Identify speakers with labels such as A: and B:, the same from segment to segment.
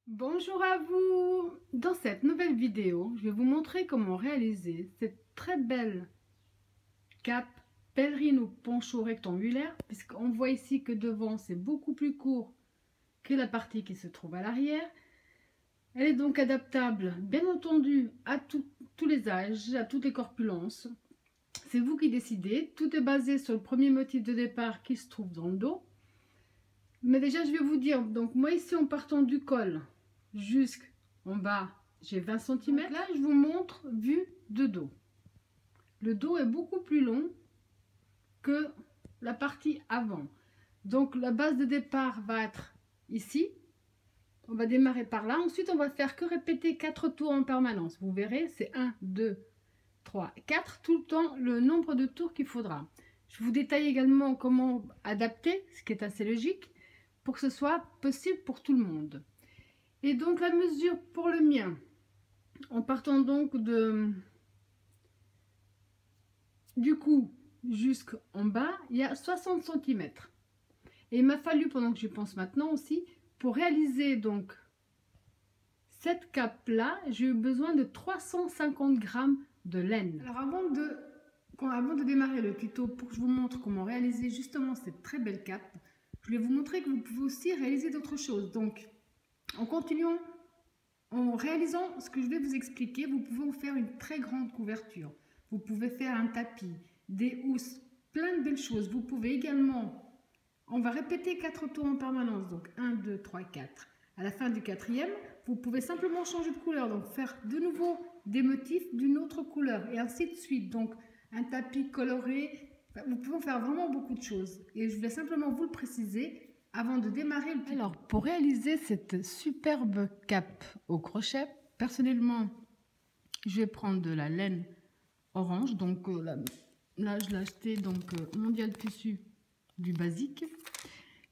A: Bonjour à vous! Dans cette nouvelle vidéo, je vais vous montrer comment réaliser cette très belle cape pèlerine au poncho rectangulaire, puisqu'on voit ici que devant c'est beaucoup plus court que la partie qui se trouve à l'arrière. Elle est donc adaptable, bien entendu, à tous les âges, à toutes les corpulences. C'est vous qui décidez. Tout est basé sur le premier motif de départ qui se trouve dans le dos. Mais déjà, je vais vous dire, donc moi ici, en partant du col jusqu'en bas, j'ai 20 cm. Là, je vous montre vue de dos. Le dos est beaucoup plus long que la partie avant. Donc, la base de départ va être ici. On va démarrer par là. Ensuite, on va faire que répéter 4 tours en permanence. Vous verrez, c'est 1, 2, 3, 4. Tout le temps, le nombre de tours qu'il faudra. Je vous détaille également comment adapter, ce qui est assez logique, pour que ce soit possible pour tout le monde. Et donc la mesure pour le mien, en partant donc du cou jusqu'en bas, il y a 60 cm. Et il m'a fallu, pendant que j'y pense maintenant aussi, pour réaliser donc cette cape là, j'ai eu besoin de 350 g de laine. Alors avant de démarrer le tuto, pour que je vous montre comment réaliser justement cette très belle cape, je vais vous montrer que vous pouvez aussi réaliser d'autres choses. Donc en continuant, en réalisant ce que je vais vous expliquer, vous pouvez vous faire une très grande couverture. Vous pouvez faire un tapis, des housses, plein de belles choses. Vous pouvez également, on va répéter 4 tours en permanence, donc 1, 2, 3, 4. À la fin du 4e, vous pouvez simplement changer de couleur, donc faire de nouveau des motifs d'une autre couleur et ainsi de suite. Donc un tapis coloré, vous pouvez en faire vraiment beaucoup de choses. Et je voulais simplement vous le préciser avant de démarrer le tuto. Alors, pour réaliser cette superbe cape au crochet, personnellement, je vais prendre de la laine orange. Donc là, je l'ai acheté Mondial Tissu du basique.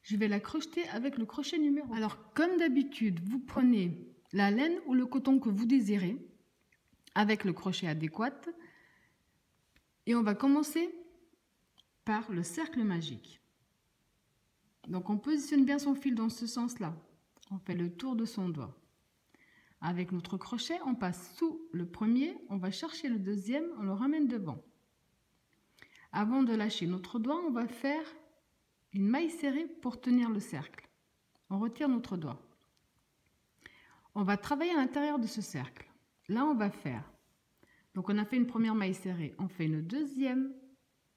A: Je vais la crocheter avec le crochet numéro 1. Alors, comme d'habitude, vous prenez la laine ou le coton que vous désirez avec le crochet adéquat. Et on va commencer par le cercle magique. Donc on positionne bien son fil dans ce sens-là. On fait le tour de son doigt. Avec notre crochet, on passe sous le premier, on va chercher le deuxième, on le ramène devant. Avant de lâcher notre doigt, on va faire une maille serrée pour tenir le cercle. On retire notre doigt. On va travailler à l'intérieur de ce cercle. Là, on va faire. Donc on a fait une première maille serrée, on fait une deuxième,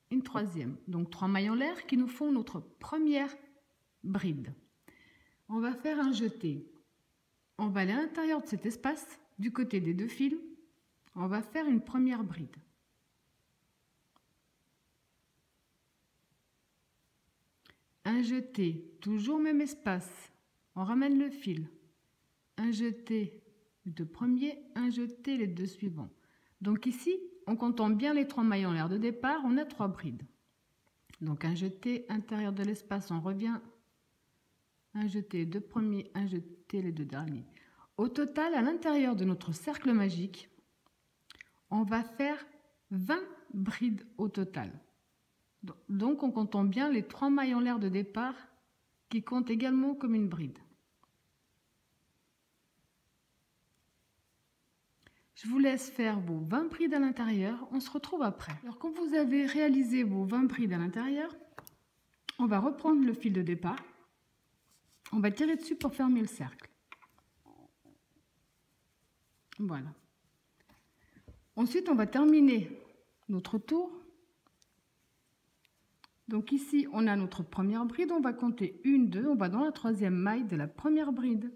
A: une troisième. Donc 3 mailles en l'air qui nous font notre première bride. On va faire un jeté. On va aller à l'intérieur de cet espace, du côté des deux fils. On va faire une première bride. Un jeté, toujours même espace. On ramène le fil. Un jeté, les deux premiers, un jeté, les deux suivants. Donc ici, en comptant bien les 3 mailles en l'air de départ, on a 3 brides. Donc un jeté, intérieur de l'espace, on revient. Un jeté, deux premiers, un jeté, les deux derniers. Au total, à l'intérieur de notre cercle magique, on va faire 20 brides au total. Donc, on compte bien les 3 mailles en l'air de départ qui comptent également comme une bride. Je vous laisse faire vos 20 brides à l'intérieur. On se retrouve après. Alors, quand vous avez réalisé vos 20 brides à l'intérieur, on va reprendre le fil de départ. On va tirer dessus pour fermer le cercle. Voilà. Ensuite, on va terminer notre tour. Donc ici, on a notre première bride. On va compter 1, 2. On va dans la 3e maille de la première bride.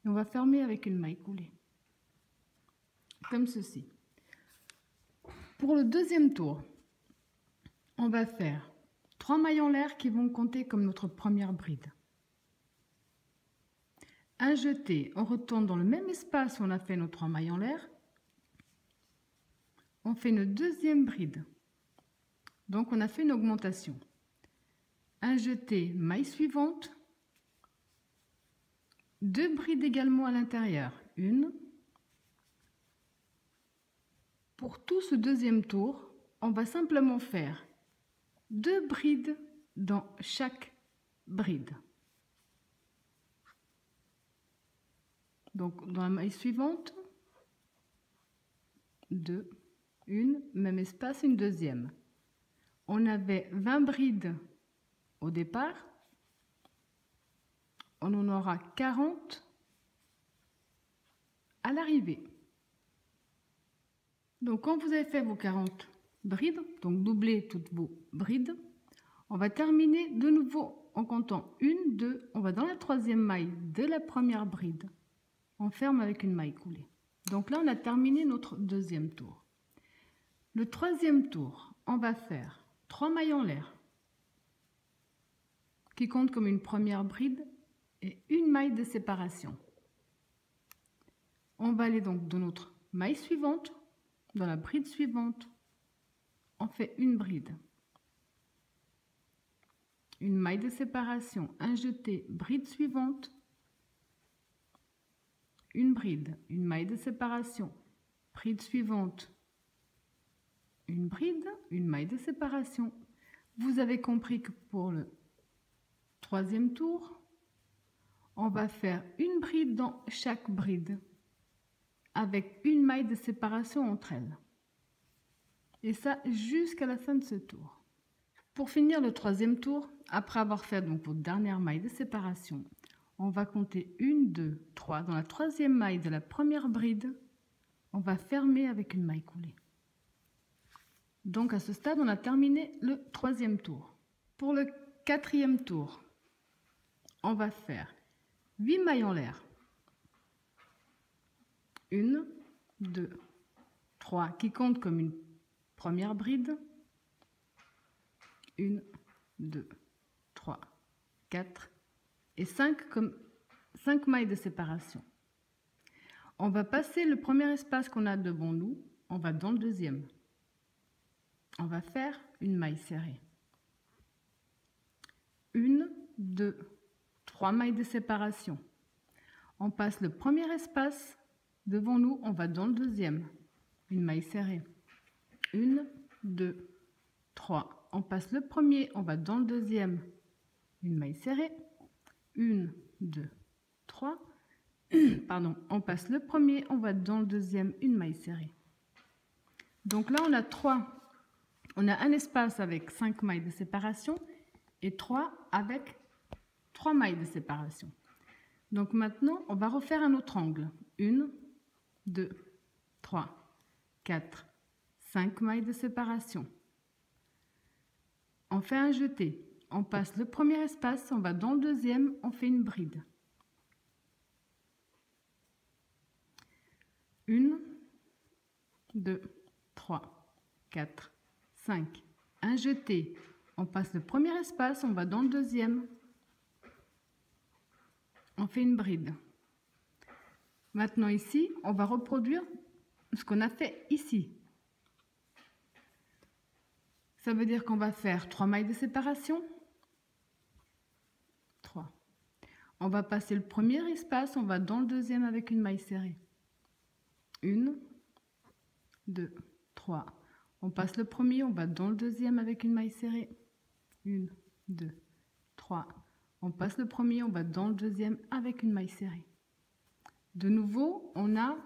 A: Et on va fermer avec une maille coulée. Comme ceci. Pour le deuxième tour, on va faire 3 mailles en l'air qui vont compter comme notre première bride. Un jeté, on retourne dans le même espace où on a fait nos 3 mailles en l'air. On fait une deuxième bride. Donc on a fait une augmentation. Un jeté, maille suivante. 2 brides également à l'intérieur. Une. Pour tout ce deuxième tour, on va simplement faire 2 brides dans chaque bride. Donc dans la maille suivante, 2, une, même espace, une deuxième. On avait 20 brides au départ, on en aura 40 à l'arrivée. Donc quand vous avez fait vos 40 brides, donc doublez toutes vos brides, on va terminer de nouveau en comptant 1, 2, on va dans la troisième maille de la première bride, on ferme avec une maille coulée. Donc là on a terminé notre deuxième tour. Le troisième tour, on va faire 3 mailles en l'air qui comptent comme une première bride et une maille de séparation. On va aller donc dans notre maille suivante, dans la bride suivante, on fait une bride, une maille de séparation, un jeté, bride suivante, une bride, une maille de séparation, bride suivante, une bride, une maille de séparation. Vous avez compris que pour le troisième tour, on va faire une bride dans chaque bride avec une maille de séparation entre elles. Et ça jusqu'à la fin de ce tour. Pour finir le troisième tour, après avoir fait donc votre dernière maille de séparation, on va compter 1, 2, 3. Dans la troisième maille de la première bride, on va fermer avec une maille coulée. Donc à ce stade, on a terminé le troisième tour. Pour le quatrième tour, on va faire 8 mailles en l'air. 1, 2, 3 qui comptent comme une première bride. 1, 2, 3, 4 et 5 comme 5 mailles de séparation. On va passer le premier espace qu'on a devant nous, on va dans le deuxième. On va faire une maille serrée. 1, 2, 3 mailles de séparation. On passe le premier espace devant nous, on va dans le deuxième. Une maille serrée. 1, 2, 3. On passe le premier, on va dans le deuxième. Une maille serrée. 1, 2, 3. Pardon, on passe le premier, on va dans le deuxième, une maille serrée. Donc là, on a un espace avec 5 mailles de séparation et 3 avec 3 mailles de séparation. Donc maintenant, on va refaire un autre angle. 1, 2, 3, 4, 5 mailles de séparation. On fait un jeté. On passe le premier espace, on va dans le deuxième, on fait une bride. 1, 2, 3, 4, 5. Un jeté. On passe le premier espace, on va dans le deuxième. On fait une bride. Maintenant ici, on va reproduire ce qu'on a fait ici. Ça veut dire qu'on va faire 3 mailles de séparation. 3. On va passer le premier espace, on va dans le deuxième avec une maille serrée. 1, 2, 3. On passe le premier, on va dans le deuxième avec une maille serrée. 1, 2, 3. On passe le premier, on va dans le deuxième avec une maille serrée. De nouveau, on a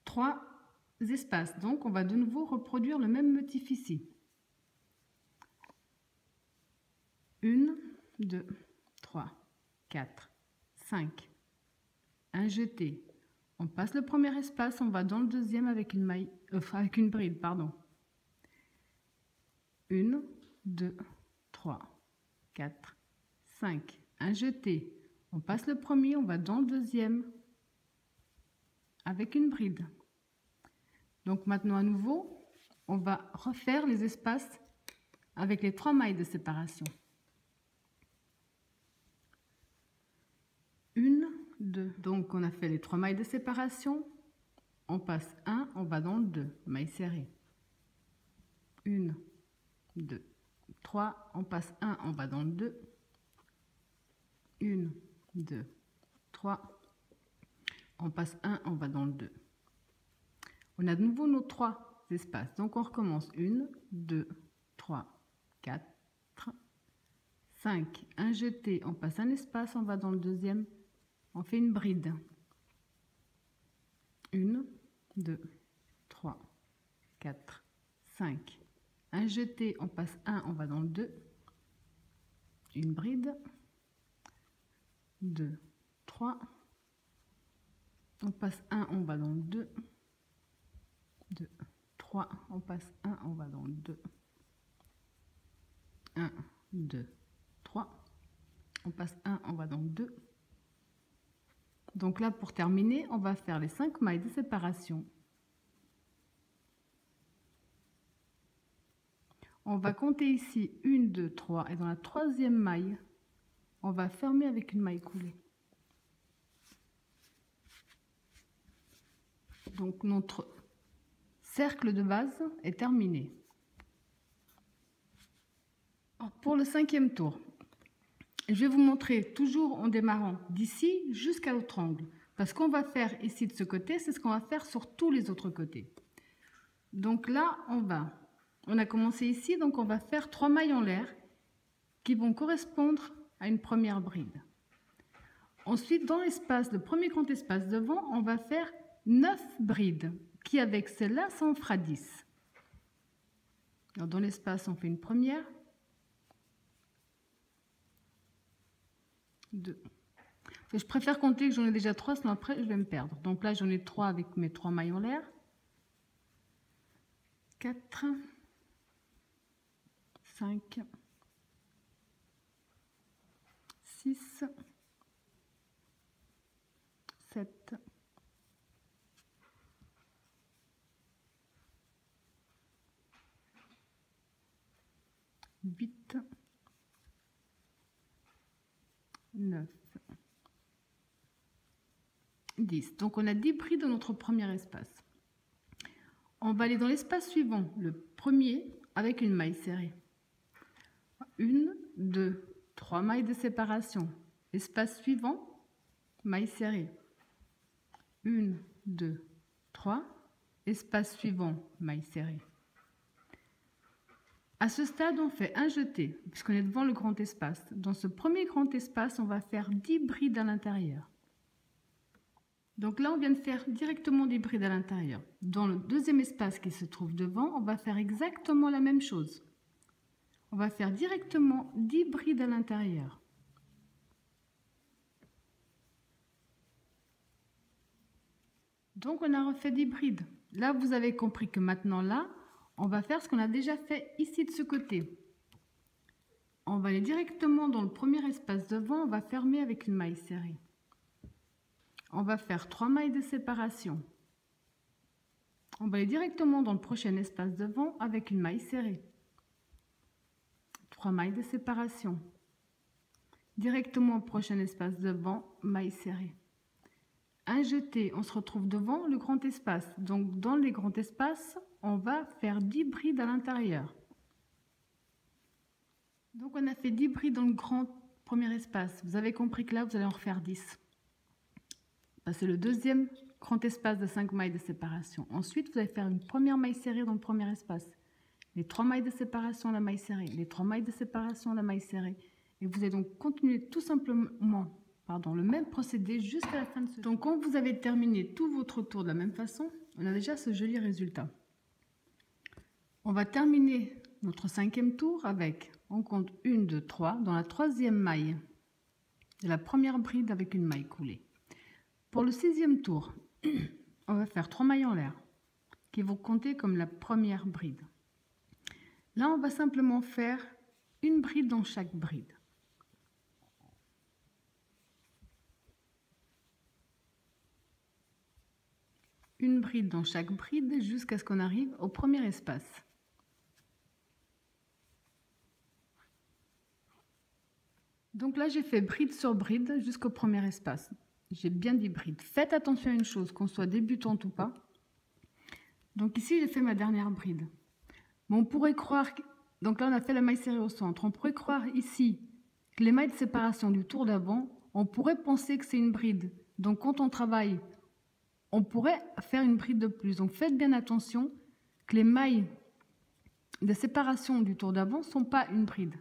A: 3 espaces. Donc, on va de nouveau reproduire le même motif ici. 1, 2, 3, 4, 5. Un jeté. On passe le premier espace, on va dans le deuxième avec une maille, avec une bride, pardon. 1, 2, 3, 4, 5. Un jeté. On passe le premier, on va dans le deuxième avec une bride. Donc maintenant à nouveau, on va refaire les espaces avec les 3 mailles de séparation. 1, 2. Donc on a fait les 3 mailles de séparation. On passe 1, on va dans le 2, maille serrée. 1, 2, 3. On passe 1, on va dans le 2. 1, 2, 3. On passe 1, on va dans le 2. On a de nouveau nos 3 espaces. Donc on recommence. 1, 2, 3, 4, 5. Un jeté, on passe un espace, on va dans le deuxième on fait une bride. 1, 2, 3, 4, 5. Un jeté, on passe 1, on va dans le 2. Une bride. 2, 3. On passe 1, on va dans le 2. 2, 3. On passe 1, on va dans le 2. 1, 2, 3. On passe 1, on va dans le 2. Donc là, pour terminer, on va faire les 5 mailles de séparation. On va compter ici 1, 2, 3 et dans la troisième maille, on va fermer avec une maille coulée. Donc notre cercle de base est terminé. Pour le 5e tour, je vais vous montrer toujours en démarrant d'ici jusqu'à l'autre angle. Parce qu'on va faire ici de ce côté, c'est ce qu'on va faire sur tous les autres côtés. Donc là, on a commencé ici, donc on va faire 3 mailles en l'air qui vont correspondre à une première bride. Ensuite, dans l'espace, le premier grand espace devant, on va faire 9 brides, qui avec celle-là, ça en fera 10. Alors, dans l'espace, on fait une première, 2. Je préfère compter que j'en ai déjà 3, sinon après je vais me perdre. Donc là, j'en ai 3 avec mes 3 mailles en l'air. 4, 5, 6, 7, 8, 9, 10. Donc on a 10 brides dans notre premier espace. On va aller dans l'espace suivant, le premier, avec une maille serrée. 1, 2, 3 mailles de séparation. Espace suivant, maille serrée. 1, 2, 3. Espace suivant, maille serrée. À ce stade, on fait un jeté, puisqu'on est devant le grand espace. Dans ce premier grand espace, on va faire 10 brides à l'intérieur. Donc là, on vient de faire directement des brides à l'intérieur. Dans le deuxième espace qui se trouve devant, on va faire exactement la même chose. On va faire directement 10 brides à l'intérieur. Donc on a refait 10 brides. Là, vous avez compris que maintenant là, on va faire ce qu'on a déjà fait ici de ce côté. On va aller directement dans le premier espace devant, on va fermer avec une maille serrée. On va faire 3 mailles de séparation. On va aller directement dans le prochain espace devant avec une maille serrée. 3 mailles de séparation. Directement au prochain espace devant, maille serrée. Un jeté, on se retrouve devant le grand espace. Donc dans les grands espaces, on va faire 10 brides à l'intérieur. Donc on a fait 10 brides dans le grand premier espace. Vous avez compris que là, vous allez en refaire 10. C'est le deuxième grand espace de 5 mailles de séparation. Ensuite, vous allez faire une première maille serrée dans le premier espace. Les 3 mailles de séparation à la maille serrée. Les 3 mailles de séparation à la maille serrée. Et vous allez donc continuer tout simplement le même procédé jusqu'à la fin de ce tour. Donc quand vous avez terminé tout votre tour de la même façon, on a déjà ce joli résultat. On va terminer notre 5e tour avec, on compte 1, 2, 3, dans la 3e maille de la première bride avec une maille coulée. Pour le 6e tour, on va faire 3 mailles en l'air qui vont compter comme la première bride. Là, on va simplement faire une bride dans chaque bride. Une bride dans chaque bride jusqu'à ce qu'on arrive au premier espace. Donc là, j'ai fait bride sur bride jusqu'au premier espace. J'ai bien dit bride. Faites attention à une chose, qu'on soit débutante ou pas. Donc ici, j'ai fait ma dernière bride. Mais on pourrait croire... Donc là, on a fait la maille serrée au centre. On pourrait croire ici que les mailles de séparation du tour d'avant, on pourrait penser que c'est une bride. Donc quand on travaille, on pourrait faire une bride de plus. Donc faites bien attention que les mailles de séparation du tour d'avant ne sont pas une bride.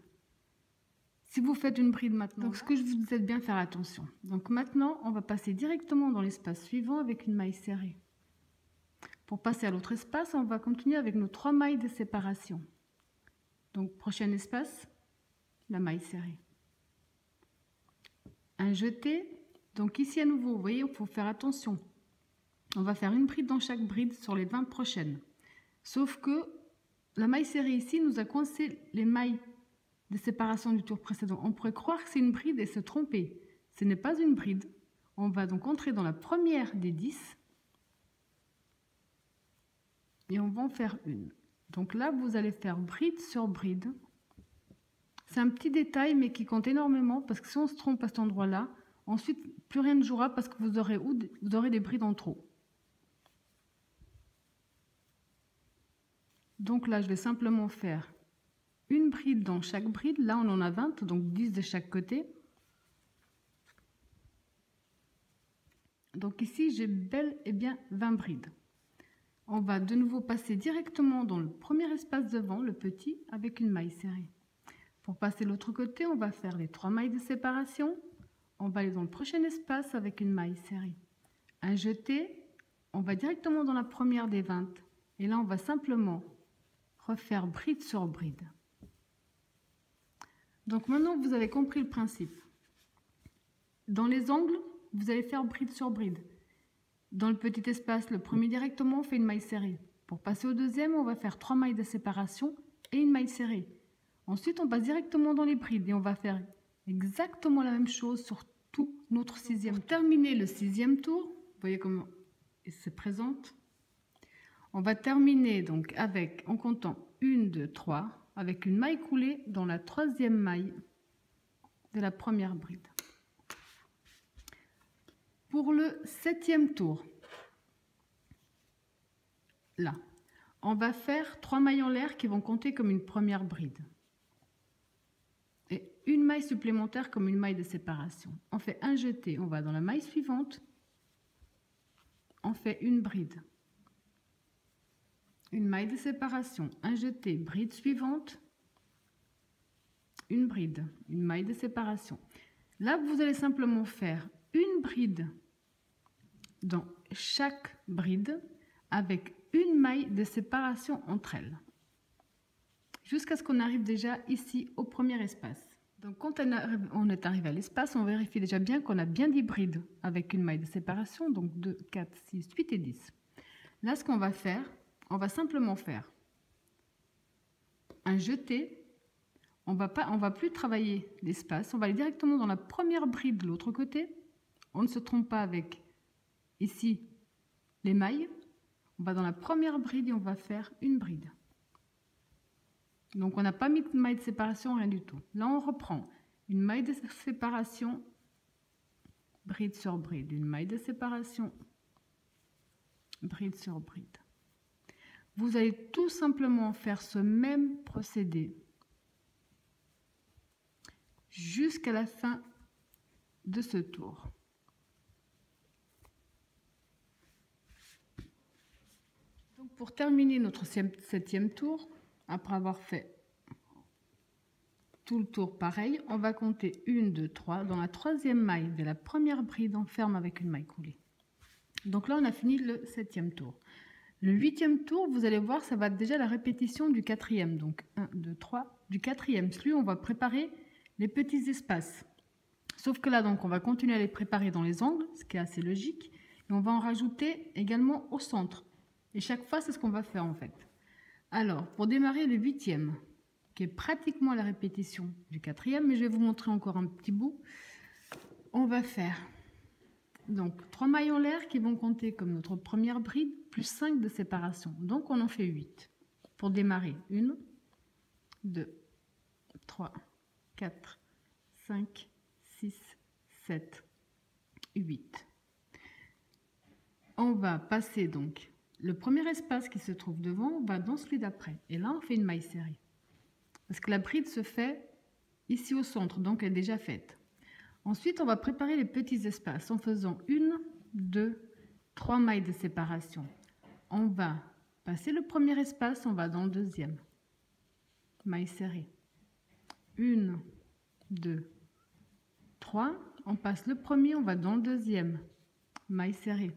A: Si vous faites une bride maintenant, donc ce que je vous dis, bien faire attention. Donc maintenant, on va passer directement dans l'espace suivant avec une maille serrée. Pour passer à l'autre espace, on va continuer avec nos 3 mailles de séparation. Donc prochain espace, la maille serrée. Un jeté. Donc ici à nouveau, vous voyez, il faut faire attention. On va faire une bride dans chaque bride sur les 20 prochaines. Sauf que la maille serrée ici nous a coincé les mailles de séparation du tour précédent. On pourrait croire que c'est une bride et se tromper. Ce n'est pas une bride. On va donc entrer dans la première des 10 et on va en faire une. Donc là, vous allez faire bride sur bride. C'est un petit détail mais qui compte énormément parce que si on se trompe à cet endroit-là, ensuite plus rien ne jouera parce que vous aurez des brides en trop. Donc là, je vais simplement faire une bride dans chaque bride. Là, on en a 20, donc 10 de chaque côté. Donc ici, j'ai bel et bien 20 brides. On va de nouveau passer directement dans le premier espace devant, le petit, avec une maille serrée. Pour passer de l'autre côté, on va faire les 3 mailles de séparation. On va aller dans le prochain espace avec une maille serrée. Un jeté, on va directement dans la première des 20. Et là, on va simplement refaire bride sur bride. Donc maintenant, vous avez compris le principe. Dans les angles, vous allez faire bride sur bride. Dans le petit espace, le premier directement, on fait une maille serrée. Pour passer au deuxième, on va faire 3 mailles de séparation et une maille serrée. Ensuite, on passe directement dans les brides et on va faire exactement la même chose sur tout notre 6e. Pour terminer le 6e tour, vous voyez comment il se présente. On va terminer donc avec, en comptant 1, 2, 3, avec une maille coulée dans la 3e maille de la première bride. Pour le 7e tour, là, on va faire 3 mailles en l'air qui vont compter comme une première bride. Et une maille supplémentaire comme une maille de séparation. On fait un jeté, on va dans la maille suivante, on fait une bride. Une maille de séparation, un jeté, bride suivante, une bride, une maille de séparation. Là, vous allez simplement faire une bride dans chaque bride avec une maille de séparation entre elles. Jusqu'à ce qu'on arrive déjà ici au premier espace. Donc quand on est arrivé à l'espace, on vérifie déjà bien qu'on a bien 10 brides avec une maille de séparation, donc 2, 4, 6, 8 et 10. Là, ce qu'on va faire, on va simplement faire un jeté. On va plus travailler l'espace, on va aller directement dans la première bride de l'autre côté. On ne se trompe pas avec ici les mailles. On va dans la première bride et on va faire une bride. Donc on n'a pas mis de maille de séparation, rien du tout. Là on reprend une maille de séparation, bride sur bride, une maille de séparation, bride sur bride. Vous allez tout simplement faire ce même procédé jusqu'à la fin de ce tour. Donc pour terminer notre 7e tour, après avoir fait tout le tour pareil, on va compter 1, 2, 3. Dans la 3e maille de la première bride, on ferme avec une maille coulée. Donc là, on a fini le 7e tour. Le 8e tour, vous allez voir, ça va être déjà la répétition du 4e. Donc 1, 2, 3, du 4e. Celui, on va préparer les petits espaces. Sauf que là, donc, on va continuer à les préparer dans les angles, ce qui est assez logique. Et on va en rajouter également au centre. Et chaque fois, c'est ce qu'on va faire en fait. Alors, pour démarrer le 8e, qui est pratiquement la répétition du 4e, mais je vais vous montrer encore un petit bout. On va faire donc 3 mailles en l'air qui vont compter comme notre première bride, plus 5 de séparation. Donc, on en fait 8. Pour démarrer, 1, 2, 3, 4, 5, 6, 7, 8. On va passer donc le premier espace qui se trouve devant, on va dans celui d'après. Et là, on fait une maille serrée. Parce que la bride se fait ici au centre, donc elle est déjà faite. Ensuite, on va préparer les petits espaces en faisant 1, 2, 3 mailles de séparation. On va passer le premier espace, on va dans le deuxième. Maille serrée. 1, 2, 3. On passe le premier, on va dans le deuxième. Maille serrée.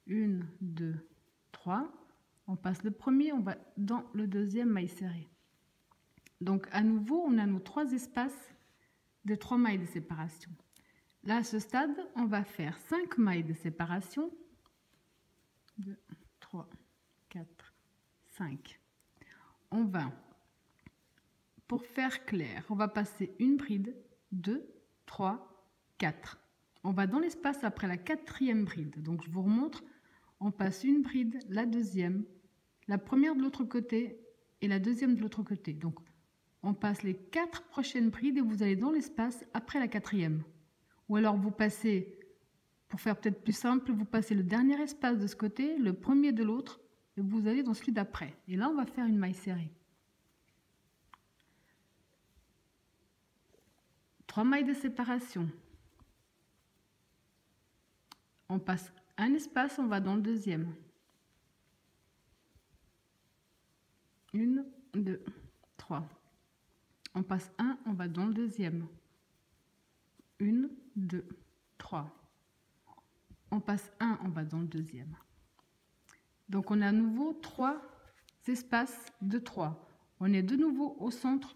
A: 1, 2, 3. On passe le premier, on va dans le deuxième, maille serrée. Donc à nouveau, on a nos 3 espaces de 3 mailles de séparation. Là, à ce stade, on va faire 5 mailles de séparation. 2, 3, 4, 5. On va, pour faire clair, on va passer une bride, 2, 3, 4. On va dans l'espace après la 4e bride. Donc je vous remontre, on passe une bride, la deuxième, la première de l'autre côté et la deuxième de l'autre côté. Donc on passe les 4 prochaines brides et vous allez dans l'espace après la 4e. Ou alors vous passez, pour faire peut-être plus simple, vous passez le dernier espace de ce côté, le premier de l'autre, et vous allez dans celui d'après. Et là, on va faire une maille serrée. 3 mailles de séparation. On passe un espace, on va dans le deuxième. 1, 2, 3. On passe un, on va dans le deuxième. 1, 2, 3. On passe un, on va dans le deuxième. Donc on a à nouveau 3 espaces de 3. On est de nouveau au centre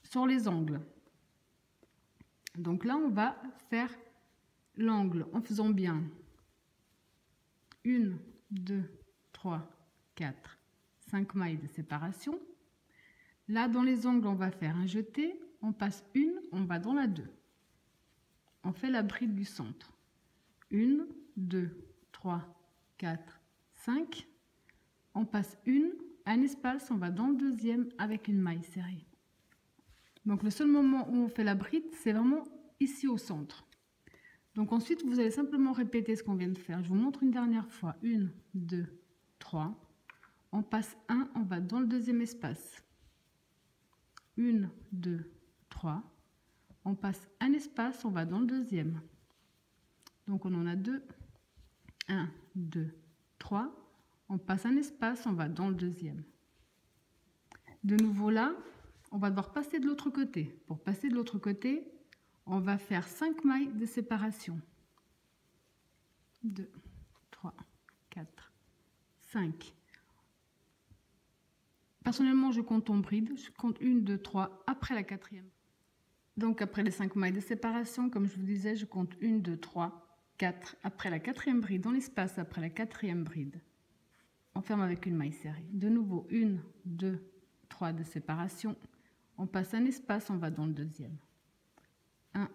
A: sur les angles. Donc là, on va faire l'angle en faisant bien 1, 2, 3, 4, 5 mailles de séparation. Là, dans les angles, on va faire un jeté. On passe une, on va dans la 2. On fait la bride du centre. 1, 2, 3, 4, 5. On passe une, un espace, on va dans le deuxième avec une maille serrée. Donc le seul moment où on fait la bride, c'est vraiment ici au centre. Donc ensuite, vous allez simplement répéter ce qu'on vient de faire. Je vous montre une dernière fois. 1, 2, 3. On passe un, on va dans le deuxième espace. 1, 2, 3. On passe un espace, on va dans le deuxième. Donc on en a 2. 1, 2, 3. On passe un espace, on va dans le deuxième. De nouveau là, on va devoir passer de l'autre côté. Pour passer de l'autre côté, on va faire 5 mailles de séparation. 2, 3, 4, 5. Personnellement, je compte en bride. Je compte 1, 2, 3 après la 4e. Donc après les 5 mailles de séparation, comme je vous disais, je compte 1, 2, 3, 4 après la 4e bride, dans l'espace après la 4e bride. On ferme avec une maille serrée. De nouveau, 1, 2, 3 de séparation. On passe un espace, on va dans le deuxième. 1,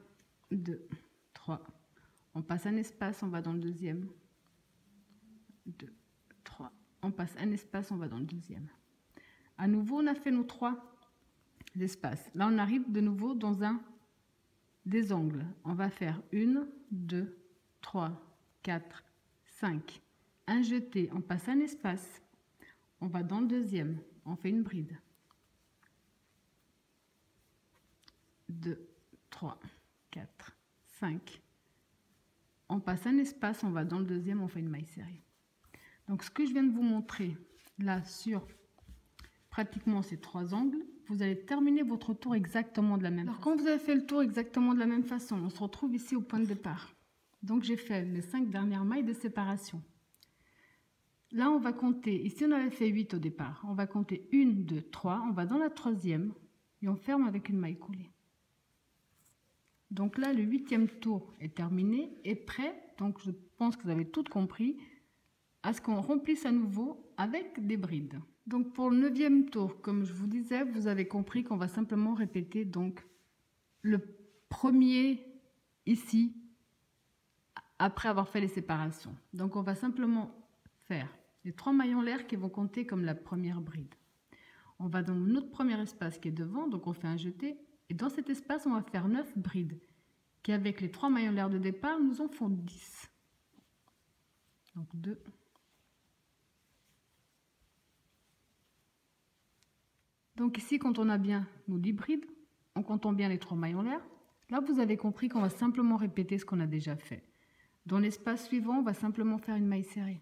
A: 2, 3. On passe un espace, on va dans le deuxième. 2, 3. On passe un espace, on va dans le deuxième. À nouveau, on a fait nos 3 espaces. Là, on arrive de nouveau dans un des angles. On va faire 1, 2, 3, 4, 5. Un jeté, on passe un espace. On va dans le deuxième. On fait une bride. 2, 3, 4, 5. On passe un espace, on va dans le deuxième, on fait une maille serrée. Donc ce que je viens de vous montrer là sur pratiquement ces 3 angles, vous allez terminer votre tour exactement de la même façon. Quand vous avez fait le tour exactement de la même façon, on se retrouve ici au point de départ. Donc j'ai fait les 5 dernières mailles de séparation. Là on va compter, ici on avait fait 8 au départ, on va compter 1, 2, 3, on va dans la 3e et on ferme avec une maille coulée. Donc là, le 8e tour est terminé et prêt, donc je pense que vous avez tout compris, à ce qu'on remplisse à nouveau avec des brides. Donc pour le 9e tour, comme je vous disais, vous avez compris qu'on va simplement répéter donc le premier ici, après avoir fait les séparations. Donc on va simplement faire les 3 mailles en l'air qui vont compter comme la première bride. On va dans notre premier espace qui est devant, donc on fait un jeté. Et dans cet espace, on va faire 9 brides qui, avec les 3 mailles en l'air de départ, nous en font 10. Donc 2. Donc ici, quand on a bien nos 10 brides, en comptant bien les 3 mailles en l'air, là, vous avez compris qu'on va simplement répéter ce qu'on a déjà fait. Dans l'espace suivant, on va simplement faire une maille serrée.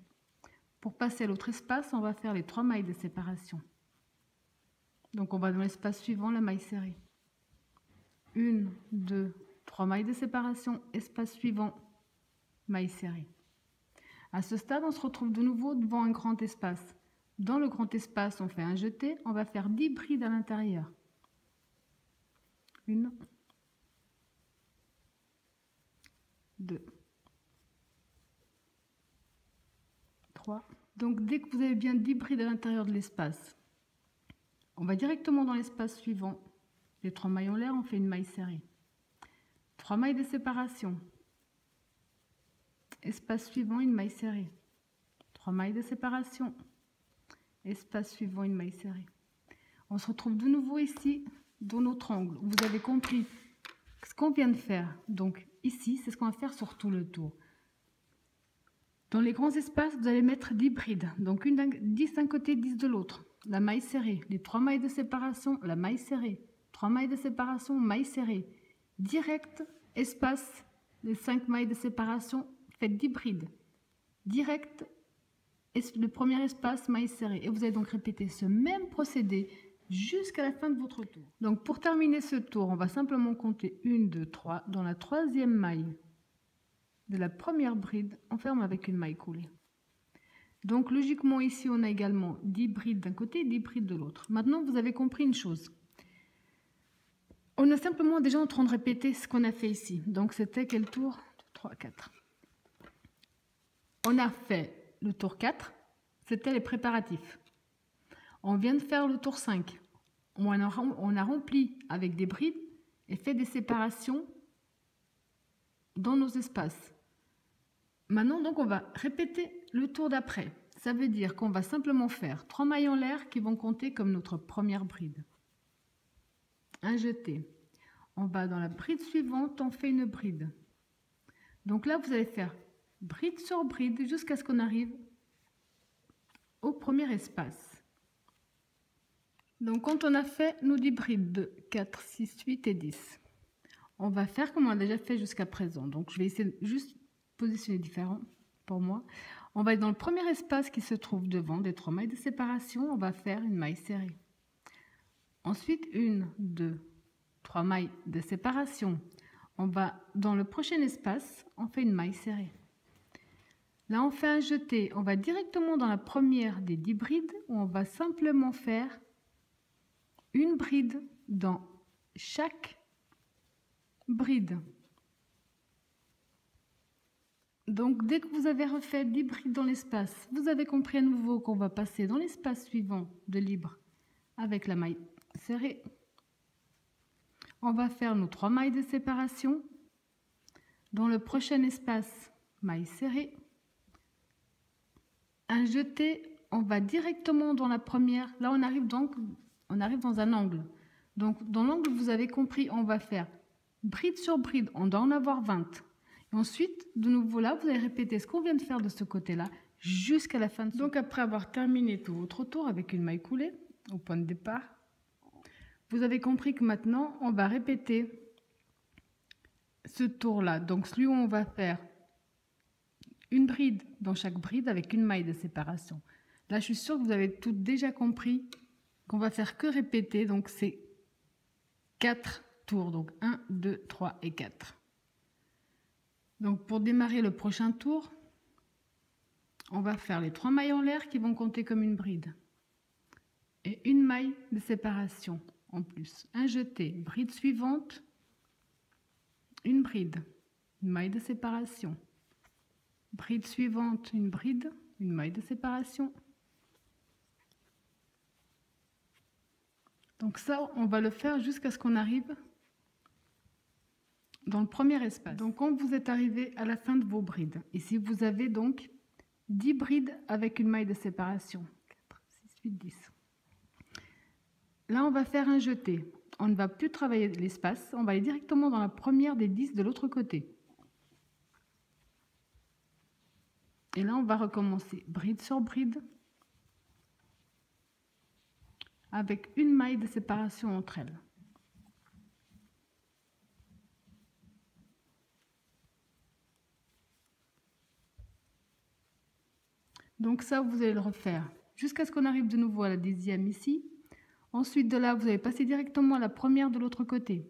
A: Pour passer à l'autre espace, on va faire les 3 mailles de séparation. Donc on va dans l'espace suivant, la maille serrée. 1, 2, 3 mailles de séparation, espace suivant, maille serrée. À ce stade, on se retrouve de nouveau devant un grand espace. Dans le grand espace, on fait un jeté, on va faire 10 brides à l'intérieur. 1, 2, 3. Donc dès que vous avez bien 10 brides à l'intérieur de l'espace, on va directement dans l'espace suivant. Les 3 mailles en l'air, on fait une maille serrée. 3 mailles de séparation. Espace suivant, une maille serrée. 3 mailles de séparation. Espace suivant, une maille serrée. On se retrouve de nouveau ici dans notre angle. Vous avez compris ce qu'on vient de faire. Donc ici, c'est ce qu'on va faire sur tout le tour. Dans les grands espaces, vous allez mettre 10 brides. Donc 10 d'un côté, 10 de l'autre. La maille serrée. Les 3 mailles de séparation, la maille serrée. 3 mailles de séparation, maille serrée. Direct, espace, les 5 mailles de séparation, faites 10 brides. Direct, le premier espace, maille serrée. Et vous allez donc répéter ce même procédé jusqu'à la fin de votre tour. Donc pour terminer ce tour, on va simplement compter 1, 2, 3. Dans la 3e maille de la première bride, on ferme avec une maille coulée. Donc logiquement ici, on a également 10 brides d'un côté et 10 brides de l'autre. Maintenant, vous avez compris une chose. On est simplement déjà en train de répéter ce qu'on a fait ici. Donc c'était quel tour? 3, 4. On a fait le tour 4, c'était les préparatifs. On vient de faire le tour 5. On a rempli avec des brides et fait des séparations dans nos espaces. Maintenant, donc, on va répéter le tour d'après. Ça veut dire qu'on va simplement faire 3 mailles en l'air qui vont compter comme notre première bride. Un jeté. On va dans la bride suivante, on fait une bride. Donc là, vous allez faire bride sur bride jusqu'à ce qu'on arrive au premier espace. Donc quand on a fait nos 10 brides de 4, 6, 8 et 10, on va faire comme on a déjà fait jusqu'à présent. Donc je vais essayer de juste positionner différent pour moi. On va être dans le premier espace qui se trouve devant des 3 mailles de séparation. On va faire une maille serrée. Ensuite, 1, 2, 3 mailles de séparation. On va dans le prochain espace, on fait une maille serrée. Là, on fait un jeté. On va directement dans la première des 10 brides où on va simplement faire une bride dans chaque bride. Donc, dès que vous avez refait 10 brides dans l'espace, vous avez compris à nouveau qu'on va passer dans l'espace suivant de libre avec la maille serrée. On va faire nos 3 mailles de séparation. Dans le prochain espace, maille serrée. Un jeté, on va directement dans la première. Là, on arrive dans un angle. Donc, dans l'angle, vous avez compris, on va faire bride sur bride. On doit en avoir 20. Et ensuite, de nouveau là, vous allez répéter ce qu'on vient de faire de ce côté-là jusqu'à la fin. Donc, après avoir terminé tout votre tour avec une maille coulée au point de départ, vous avez compris que maintenant, on va répéter ce tour-là. Donc, celui où on va faire une bride dans chaque bride avec une maille de séparation. Là, je suis sûre que vous avez tout déjà compris qu'on va faire que répéter. Donc, c'est 4 tours. Donc, 1, 2, 3 et 4. Donc, pour démarrer le prochain tour, on va faire les 3 mailles en l'air qui vont compter comme une bride. Et une maille de séparation en plus. Un jeté, bride suivante, une bride, une maille de séparation. Bride suivante, une bride, une maille de séparation. Donc ça, on va le faire jusqu'à ce qu'on arrive dans le premier espace. Donc quand vous êtes arrivé à la fin de vos brides, ici vous avez donc 10 brides avec une maille de séparation. 4, 6, 8, 10. Là, on va faire un jeté. On ne va plus travailler l'espace, on va aller directement dans la première des 10 de l'autre côté. Et là, on va recommencer bride sur bride avec une maille de séparation entre elles. Donc ça, vous allez le refaire jusqu'à ce qu'on arrive de nouveau à la 10e ici. Ensuite de là, vous allez passer directement à la première de l'autre côté.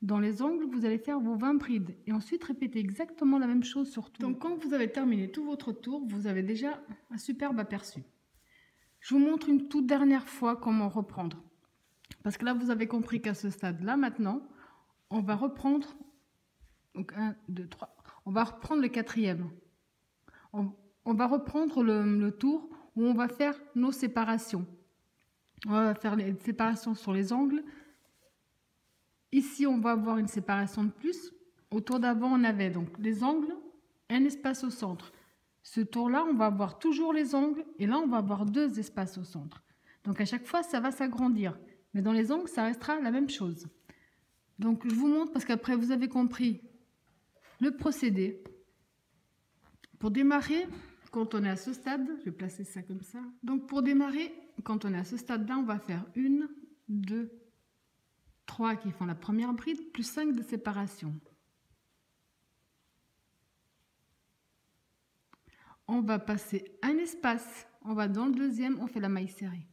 A: Dans les angles, vous allez faire vos 20 brides et ensuite répéter exactement la même chose sur tout. Donc quand vous avez terminé tout votre tour, vous avez déjà un superbe aperçu. Je vous montre une toute dernière fois comment reprendre. Parce que là, vous avez compris qu'à ce stade-là, maintenant, on va reprendre, donc 1, 2, 3, on va reprendre le quatrième. On va reprendre le tour où on va faire nos séparations. On va faire les séparations sur les angles. Ici, on va avoir une séparation de plus. Au tour d'avant, on avait donc les angles, un espace au centre. Ce tour-là, on va avoir toujours les angles et là, on va avoir 2 espaces au centre. Donc à chaque fois, ça va s'agrandir. Mais dans les angles, ça restera la même chose. Donc je vous montre parce qu'après, vous avez compris le procédé. Pour démarrer, quand on est à ce stade, je vais placer ça comme ça. Donc pour démarrer, quand on est à ce stade-là, on va faire 1, 2, 3 qui font la première bride, plus 5 de séparation. On va passer un espace, on va dans le deuxième, on fait la maille serrée.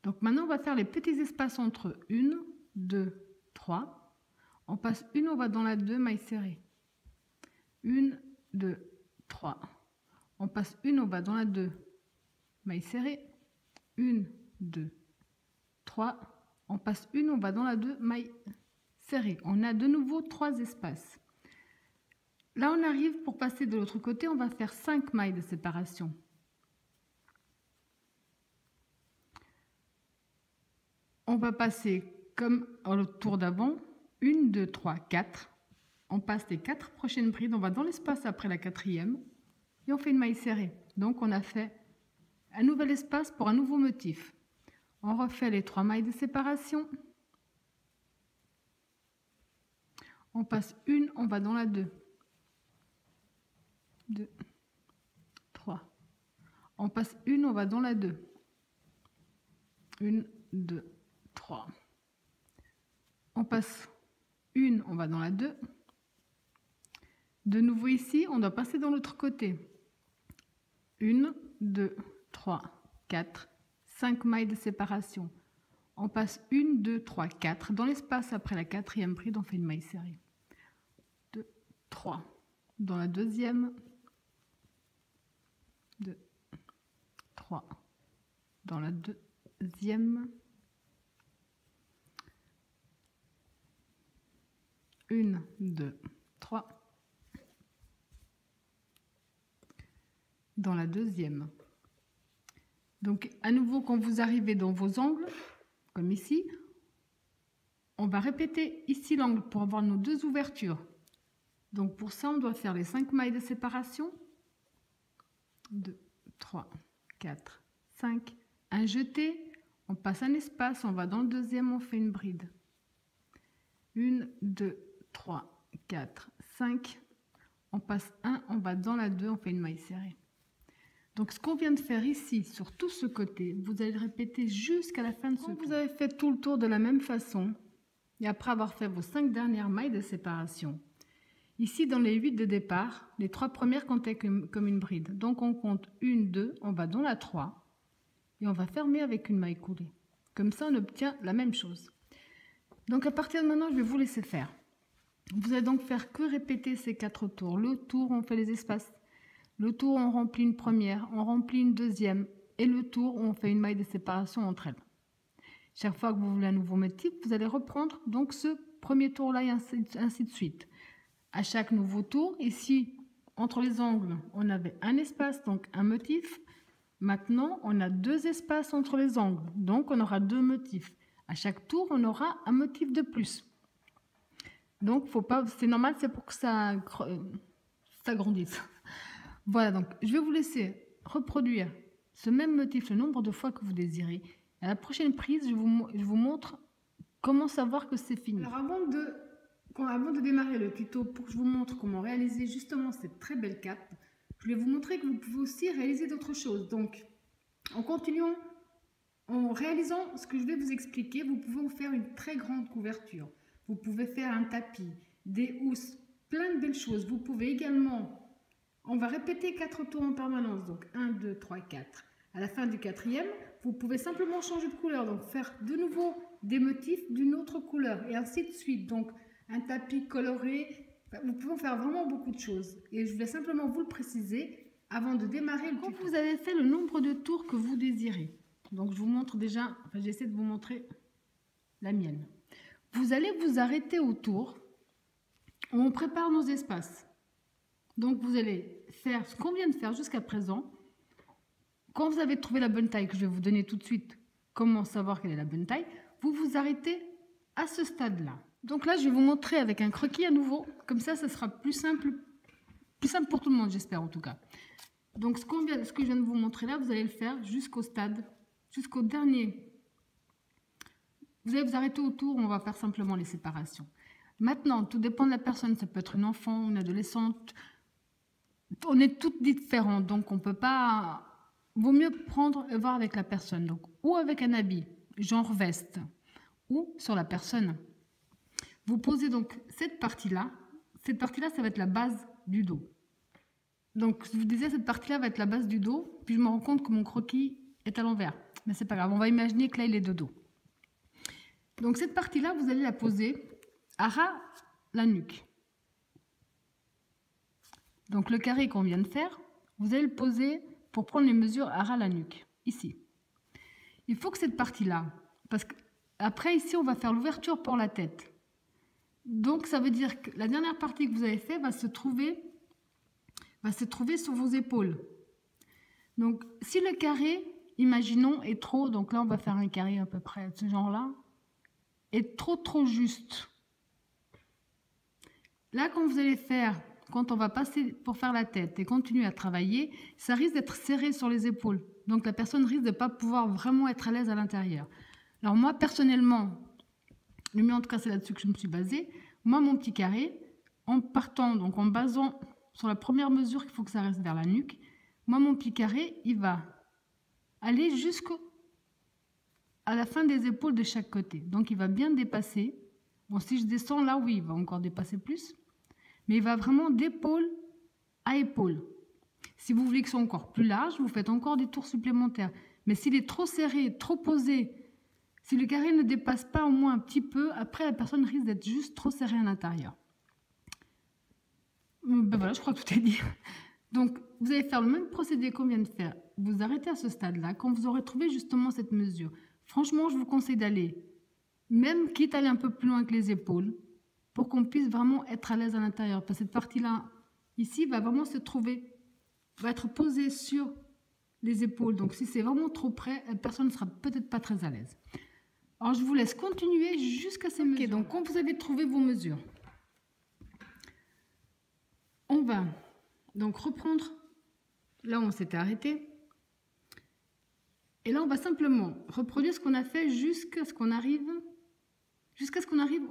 A: Donc maintenant, on va faire les petits espaces entre 1, 2, 3. On passe une, on va dans la 2, maille serrée. 1, 2, 3. On passe une, on va dans la 2, maille serrée. 1, 2, 3. On passe une, on va dans la 2, maille serrée. On a de nouveau 3 espaces. Là, on arrive pour passer de l'autre côté, on va faire 5 mailles de séparation. On va passer comme au tour d'avant, 1, 2, 3, 4. On passe les 4 prochaines brides, on va dans l'espace après la quatrième et on fait une maille serrée. Donc on a fait un nouvel espace pour un nouveau motif. On refait les 3 mailles de séparation. On passe une, on va dans la 2. 2, 3. On passe une, on va dans la 2. 1, 2, 3. On passe une, on va dans la 2. De nouveau ici, on doit passer dans l'autre côté. 1, 2, 3, 4, 5 mailles de séparation. On passe 1, 2, 3, 4. Dans l'espace après la quatrième bride, on fait une maille serrée. 2, 3. Dans la deuxième. 2, 3. Dans la deuxième. 1, 2, 3. Dans la deuxième. Donc à nouveau, quand vous arrivez dans vos angles, comme ici, on va répéter ici l'angle pour avoir nos 2 ouvertures. Donc pour ça, on doit faire les 5 mailles de séparation. 2, 3, 4, 5. Un jeté, on passe un espace, on va dans le deuxième, on fait une bride. 1, 2, 3, 4, 5. On passe un, on va dans la 2, on fait une maille serrée. Donc ce qu'on vient de faire ici, sur tout ce côté, vous allez le répéter jusqu'à la fin de ce tour. Vous avez fait tout le tour de la même façon, et après avoir fait vos 5 dernières mailles de séparation, ici dans les 8 de départ, les 3 premières comptaient comme une bride. Donc on compte 1, 2, on va dans la 3, et on va fermer avec une maille coulée. Comme ça, on obtient la même chose. Donc à partir de maintenant, je vais vous laisser faire. Vous allez donc faire que répéter ces 4 tours. Le tour, on fait les espaces. Le tour, on remplit une première, on remplit une deuxième. Et le tour, on fait une maille de séparation entre elles. Chaque fois que vous voulez un nouveau motif, vous allez reprendre donc ce premier tour-là et ainsi de suite. À chaque nouveau tour, ici, entre les angles, on avait un espace, donc un motif. Maintenant, on a 2 espaces entre les angles, donc on aura 2 motifs. À chaque tour, on aura un motif de plus. Donc, faut pas, c'est normal, c'est pour que ça grandisse. Voilà, donc je vais vous laisser reproduire ce même motif le nombre de fois que vous désirez. À la prochaine prise, je vous montre comment savoir que c'est fini. Alors avant de démarrer le tuto, pour que je vous montre comment réaliser justement cette très belle cape, je vais vous montrer que vous pouvez aussi réaliser d'autres choses. Donc, en continuant, en réalisant ce que je vais vous expliquer, vous pouvez vous faire une très grande couverture. Vous pouvez faire un tapis, des housses, plein de belles choses. Vous pouvez également... On va répéter 4 tours en permanence, donc 1, 2, 3, 4. À la fin du 4e, vous pouvez simplement changer de couleur, donc faire de nouveau des motifs d'une autre couleur, et ainsi de suite. Donc, un tapis coloré. Vous pouvez en faire vraiment beaucoup de choses. Et je voulais simplement vous le préciser avant de démarrer le tuto. Quand vous avez fait le nombre de tours que vous désirez, donc je vous montre déjà, enfin j'essaie de vous montrer la mienne. Vous allez vous arrêter au tour où on prépare nos espaces. Donc vous allez faire ce qu'on vient de faire jusqu'à présent. Quand vous avez trouvé la bonne taille, que je vais vous donner tout de suite comment savoir quelle est la bonne taille, vous vous arrêtez à ce stade-là. Donc là, je vais vous montrer avec un croquis à nouveau. Comme ça sera plus simple pour tout le monde, j'espère en tout cas. Donc ce que je viens de vous montrer là, vous allez le faire jusqu'au stade, jusqu'au dernier. Vous allez vous arrêter autour, on va faire simplement les séparations. Maintenant, tout dépend de la personne. Ça peut être une enfant, une adolescente. On est toutes différentes, donc on ne peut pas... Vaut mieux prendre et voir avec la personne. Donc, ou avec un habit, genre veste, ou sur la personne. Vous posez donc cette partie-là. Cette partie-là, ça va être la base du dos. Donc, je vous disais, cette partie-là va être la base du dos. Puis je me rends compte que mon croquis est à l'envers. Mais c'est pas grave, on va imaginer que là, il est de dos. Donc, cette partie-là, vous allez la poser à ras la nuque. Donc, le carré qu'on vient de faire, vous allez le poser pour prendre les mesures à ras la nuque, ici. Il faut que cette partie-là, parce qu'après, ici, on va faire l'ouverture pour la tête. Donc, ça veut dire que la dernière partie que vous avez fait va se trouver sur vos épaules. Donc, si le carré, imaginons, est trop, donc là, on va faire un carré à peu près de ce genre-là, est trop juste. Là, quand vous allez faire, quand on va passer pour faire la tête et continuer à travailler, ça risque d'être serré sur les épaules. Donc, la personne risque de ne pas pouvoir vraiment être à l'aise à l'intérieur. Alors, moi, personnellement, le mien, en tout cas, c'est là-dessus que je me suis basée. Moi, mon petit carré, en partant, donc en basant sur la première mesure qu'il faut que ça reste vers la nuque, moi, mon petit carré, il va aller jusqu'à la fin des épaules de chaque côté. Donc, il va bien dépasser. Bon, si je descends là, oui, il va encore dépasser plus. Mais il va vraiment d'épaule à épaule. Si vous voulez que ce soit encore plus large, vous faites encore des tours supplémentaires. Mais s'il est trop serré, trop posé, si le carré ne dépasse pas au moins un petit peu, après la personne risque d'être juste trop serrée à l'intérieur. Ben voilà, je crois que tout est dit. Donc, vous allez faire le même procédé qu'on vient de faire. Vous arrêtez à ce stade-là, quand vous aurez trouvé justement cette mesure. Franchement, je vous conseille d'aller, même quitte à aller un peu plus loin que les épaules, pour qu'on puisse vraiment être à l'aise à l'intérieur. Parce que cette partie-là, ici, va vraiment se trouver, va être posée sur les épaules. Donc, si c'est vraiment trop près, la personne ne sera peut-être pas très à l'aise. Alors, je vous laisse continuer jusqu'à ces mesures. Ok, donc quand vous avez trouvé vos mesures, on va donc reprendre là où on s'était arrêté. Et là, on va simplement reproduire ce qu'on a fait jusqu'à ce qu'on arrive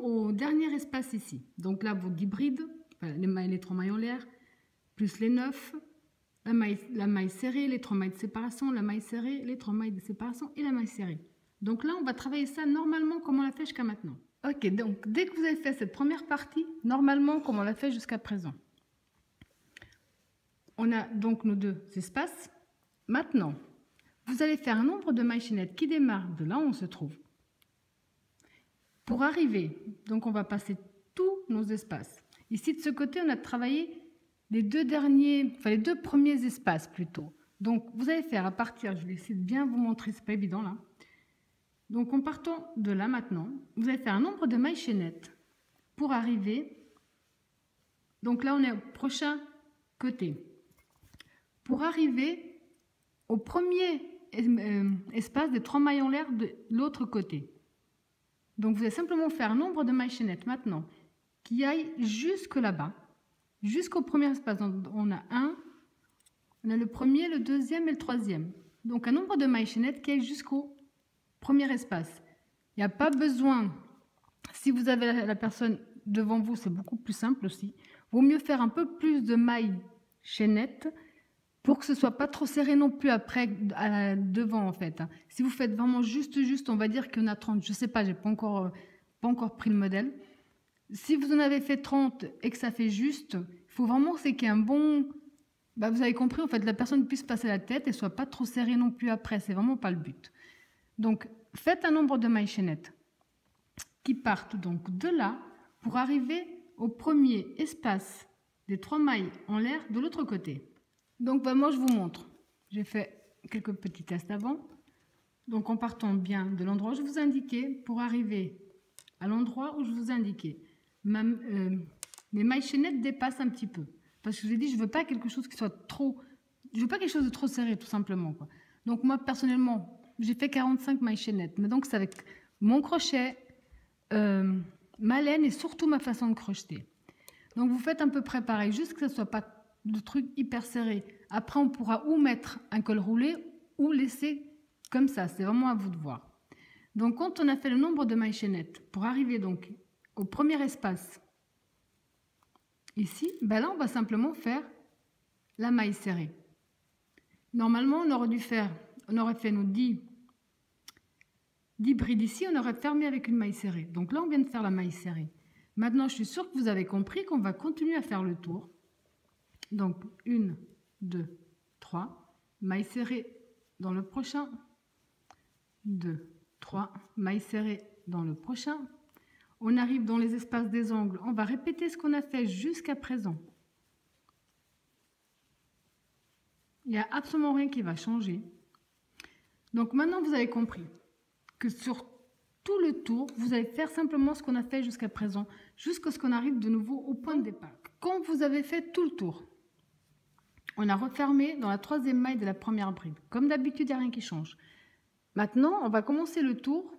A: au dernier espace ici. Donc là, vos 10 brides, les 3 mailles en l'air, plus les 9, la maille serrée, les 3 mailles de séparation, la maille serrée, les 3 mailles de séparation et la maille serrée. Donc là, on va travailler ça normalement comme on l'a fait jusqu'à maintenant. Ok, donc dès que vous avez fait cette première partie, normalement comme on l'a fait jusqu'à présent. On a donc nos 2 espaces. Maintenant, vous allez faire un nombre de mailles chaînettes qui démarre de là où on se trouve. Pour arriver, donc on va passer tous nos espaces. Ici, de ce côté, on a travaillé les 2 premiers espaces plutôt. Donc, vous allez faire à partir, je vais essayer de bien vous montrer, c'est pas évident là. Donc, en partant de là maintenant, vous allez faire un nombre de mailles chaînettes pour arriver. Donc là, on est au prochain côté. Pour arriver au premier espace des 3 mailles en l'air de l'autre côté. Donc, vous allez simplement faire un nombre de mailles chaînettes maintenant qui aille jusque là-bas, jusqu'au premier espace. Donc, on a on a le premier, le deuxième et le troisième. Donc, un nombre de mailles chaînettes qui aille jusqu'au premier espace. Il n'y a pas besoin, si vous avez la personne devant vous, c'est beaucoup plus simple aussi. Vaut mieux faire un peu plus de mailles chaînettes pour que ce ne soit pas trop serré non plus après, devant en fait. Si vous faites vraiment juste, on va dire qu'il y en a 30. Je ne sais pas, je n'ai pas encore pris le modèle. Si vous en avez fait 30 et que ça fait juste, il faut vraiment qu'il y ait un bon... vous avez compris, en fait, la personne puisse passer la tête et ne soit pas trop serrée non plus après. C'est vraiment pas le but. Donc, faites un nombre de mailles chaînettes qui partent donc de là pour arriver au premier espace des 3 mailles en l'air de l'autre côté. Donc moi je vous montre. J'ai fait quelques petits tests avant. Donc en partant bien de l'endroit où je vous ai indiqué pour arriver à l'endroit où je vous ai indiqué. Mes mailles chaînettes dépassent un petit peu. Parce que je vous ai dit, je ne veux pas quelque chose qui soit trop... Je veux pas quelque chose de trop serré, tout simplement, quoi. Donc moi, personnellement, j'ai fait 45 mailles chaînettes. Mais donc, c'est avec mon crochet, ma laine et surtout ma façon de crocheter. Donc, vous faites à peu près pareil, juste que ce ne soit pas de truc hyper serré. Après, on pourra ou mettre un col roulé ou laisser comme ça. C'est vraiment à vous de voir. Donc, quand on a fait le nombre de mailles chaînettes, pour arriver donc au premier espace, ici, ben là, on va simplement faire la maille serrée. Normalement, on aurait fait nos 10 brides ici, on aurait fermé avec une maille serrée. Donc là, on vient de faire la maille serrée. Maintenant, je suis sûre que vous avez compris qu'on va continuer à faire le tour. Donc, 1, 2, 3, maille serrée dans le prochain, 2, 3, maille serrée dans le prochain. On arrive dans les espaces des angles, on va répéter ce qu'on a fait jusqu'à présent. Il n'y a absolument rien qui va changer. Donc maintenant, vous avez compris que sur tout le tour, vous allez faire simplement ce qu'on a fait jusqu'à présent, jusqu'à ce qu'on arrive de nouveau au point de départ. Quand vous avez fait tout le tour, on a refermé dans la 3e maille de la première bride. Comme d'habitude, il n'y a rien qui change. Maintenant, on va commencer le tour.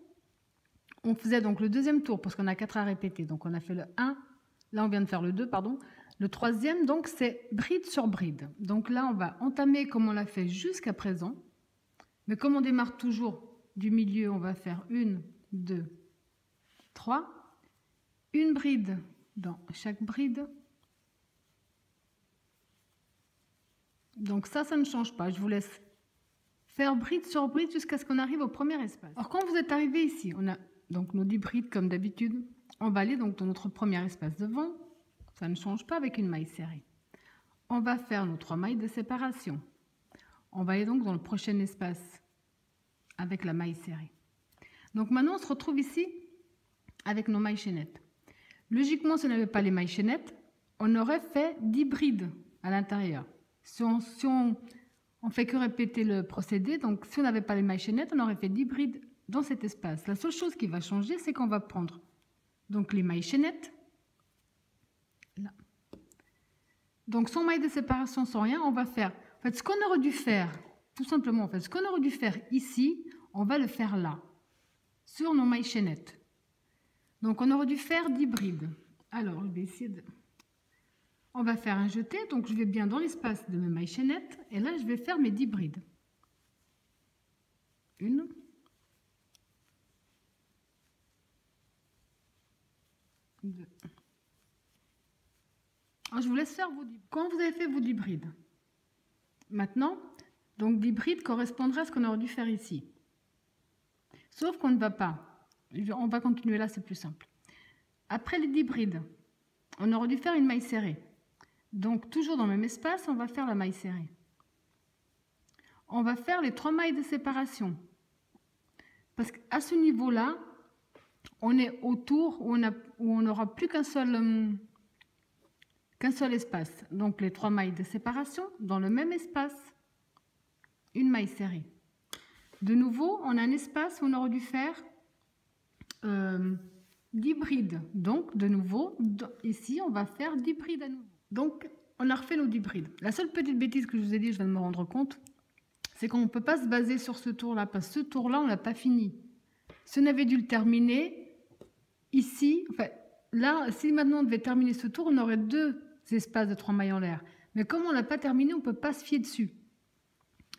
A: On faisait donc le 2e tour parce qu'on a 4 à répéter. Donc on a fait le 1, là on vient de faire le 2, pardon. Le 3e, donc, c'est bride sur bride. Donc là, on va entamer comme on l'a fait jusqu'à présent. Mais comme on démarre toujours du milieu, on va faire 1, 2, 3. Une bride dans chaque bride. Donc ça ne change pas. Je vous laisse faire bride sur bride jusqu'à ce qu'on arrive au premier espace. Alors quand vous êtes arrivé ici, on a donc nos 10 brides comme d'habitude. On va aller donc dans notre premier espace devant. Ça ne change pas avec une maille serrée. On va faire nos 3 mailles de séparation. On va aller donc dans le prochain espace avec la maille serrée. Donc maintenant, on se retrouve ici avec nos mailles chaînettes. Logiquement, si on n'avait pas les mailles chaînettes, on aurait fait 10 brides à l'intérieur. Si on fait que répéter le procédé, donc si on n'avait pas les mailles chaînettes, on aurait fait 10 brides dans cet espace. La seule chose qui va changer, c'est qu'on va prendre donc les mailles chaînettes. Là. Donc sans maille de séparation, sans rien, on va faire en fait ce qu'on aurait dû faire, tout simplement en fait, ce qu'on aurait dû faire ici, on va le faire là, sur nos mailles chaînettes. Donc on aurait dû faire 10 brides. Alors je vais essayer de... On va faire un jeté, donc je vais bien dans l'espace de mes mailles chaînettes, et là je vais faire mes 10 brides. 1, 2. Alors, je vous laisse faire vos 10. Quand vous avez fait vos 10 brides, maintenant, donc 10 brides correspondraient à ce qu'on aurait dû faire ici. Sauf qu'on ne va pas. On va continuer là, c'est plus simple. Après les 10 brides, on aurait dû faire une maille serrée. Donc, toujours dans le même espace, on va faire la maille serrée. On va faire les 3 mailles de séparation. Parce qu'à ce niveau-là, on est au tour où on n'aura plus qu'un seul espace. Donc, les 3 mailles de séparation, dans le même espace, une maille serrée. De nouveau, on a un espace où on aurait dû faire 10 brides. Donc, de nouveau, ici, on va faire 10 brides à nouveau. Donc, on a refait nos 10 brides. La seule petite bêtise que je vous ai dit, je viens de me rendre compte, c'est qu'on ne peut pas se baser sur ce tour-là, parce que ce tour-là, on ne l'a pas fini. Si on avait dû le terminer, ici, enfin, là, si maintenant on devait terminer ce tour, on aurait 2 espaces de 3 mailles en l'air. Mais comme on ne l'a pas terminé, on ne peut pas se fier dessus.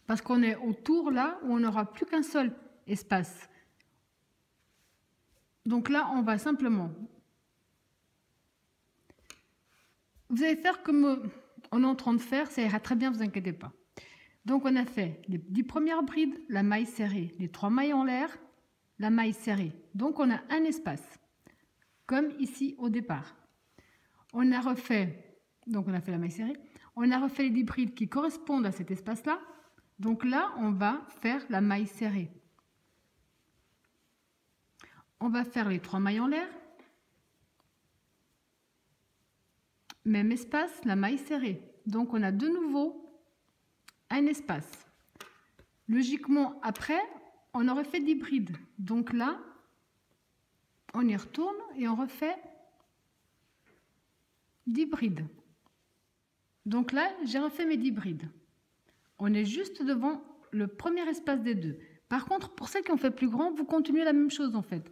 A: Parce qu'on est au tour là où on n'aura plus qu'un seul espace. Donc là, on va simplement... Vous allez faire comme on est en train de faire, ça ira très bien, ne vous inquiétez pas. Donc on a fait les 10 premières brides, la maille serrée, les 3 mailles en l'air, la maille serrée. Donc on a un espace, comme ici au départ. On a refait, donc on a fait la maille serrée, on a refait les 10 brides qui correspondent à cet espace-là. Donc là, on va faire la maille serrée. On va faire les 3 mailles en l'air. même espace, la maille serrée. Donc on a de nouveau un espace. Logiquement, après, on aurait fait 10 brides. Donc là, on y retourne et on refait 10 brides. Donc là, j'ai refait mes 10 brides. On est juste devant le premier espace des deux. Par contre, pour celles qui ont fait plus grand, vous continuez la même chose en fait.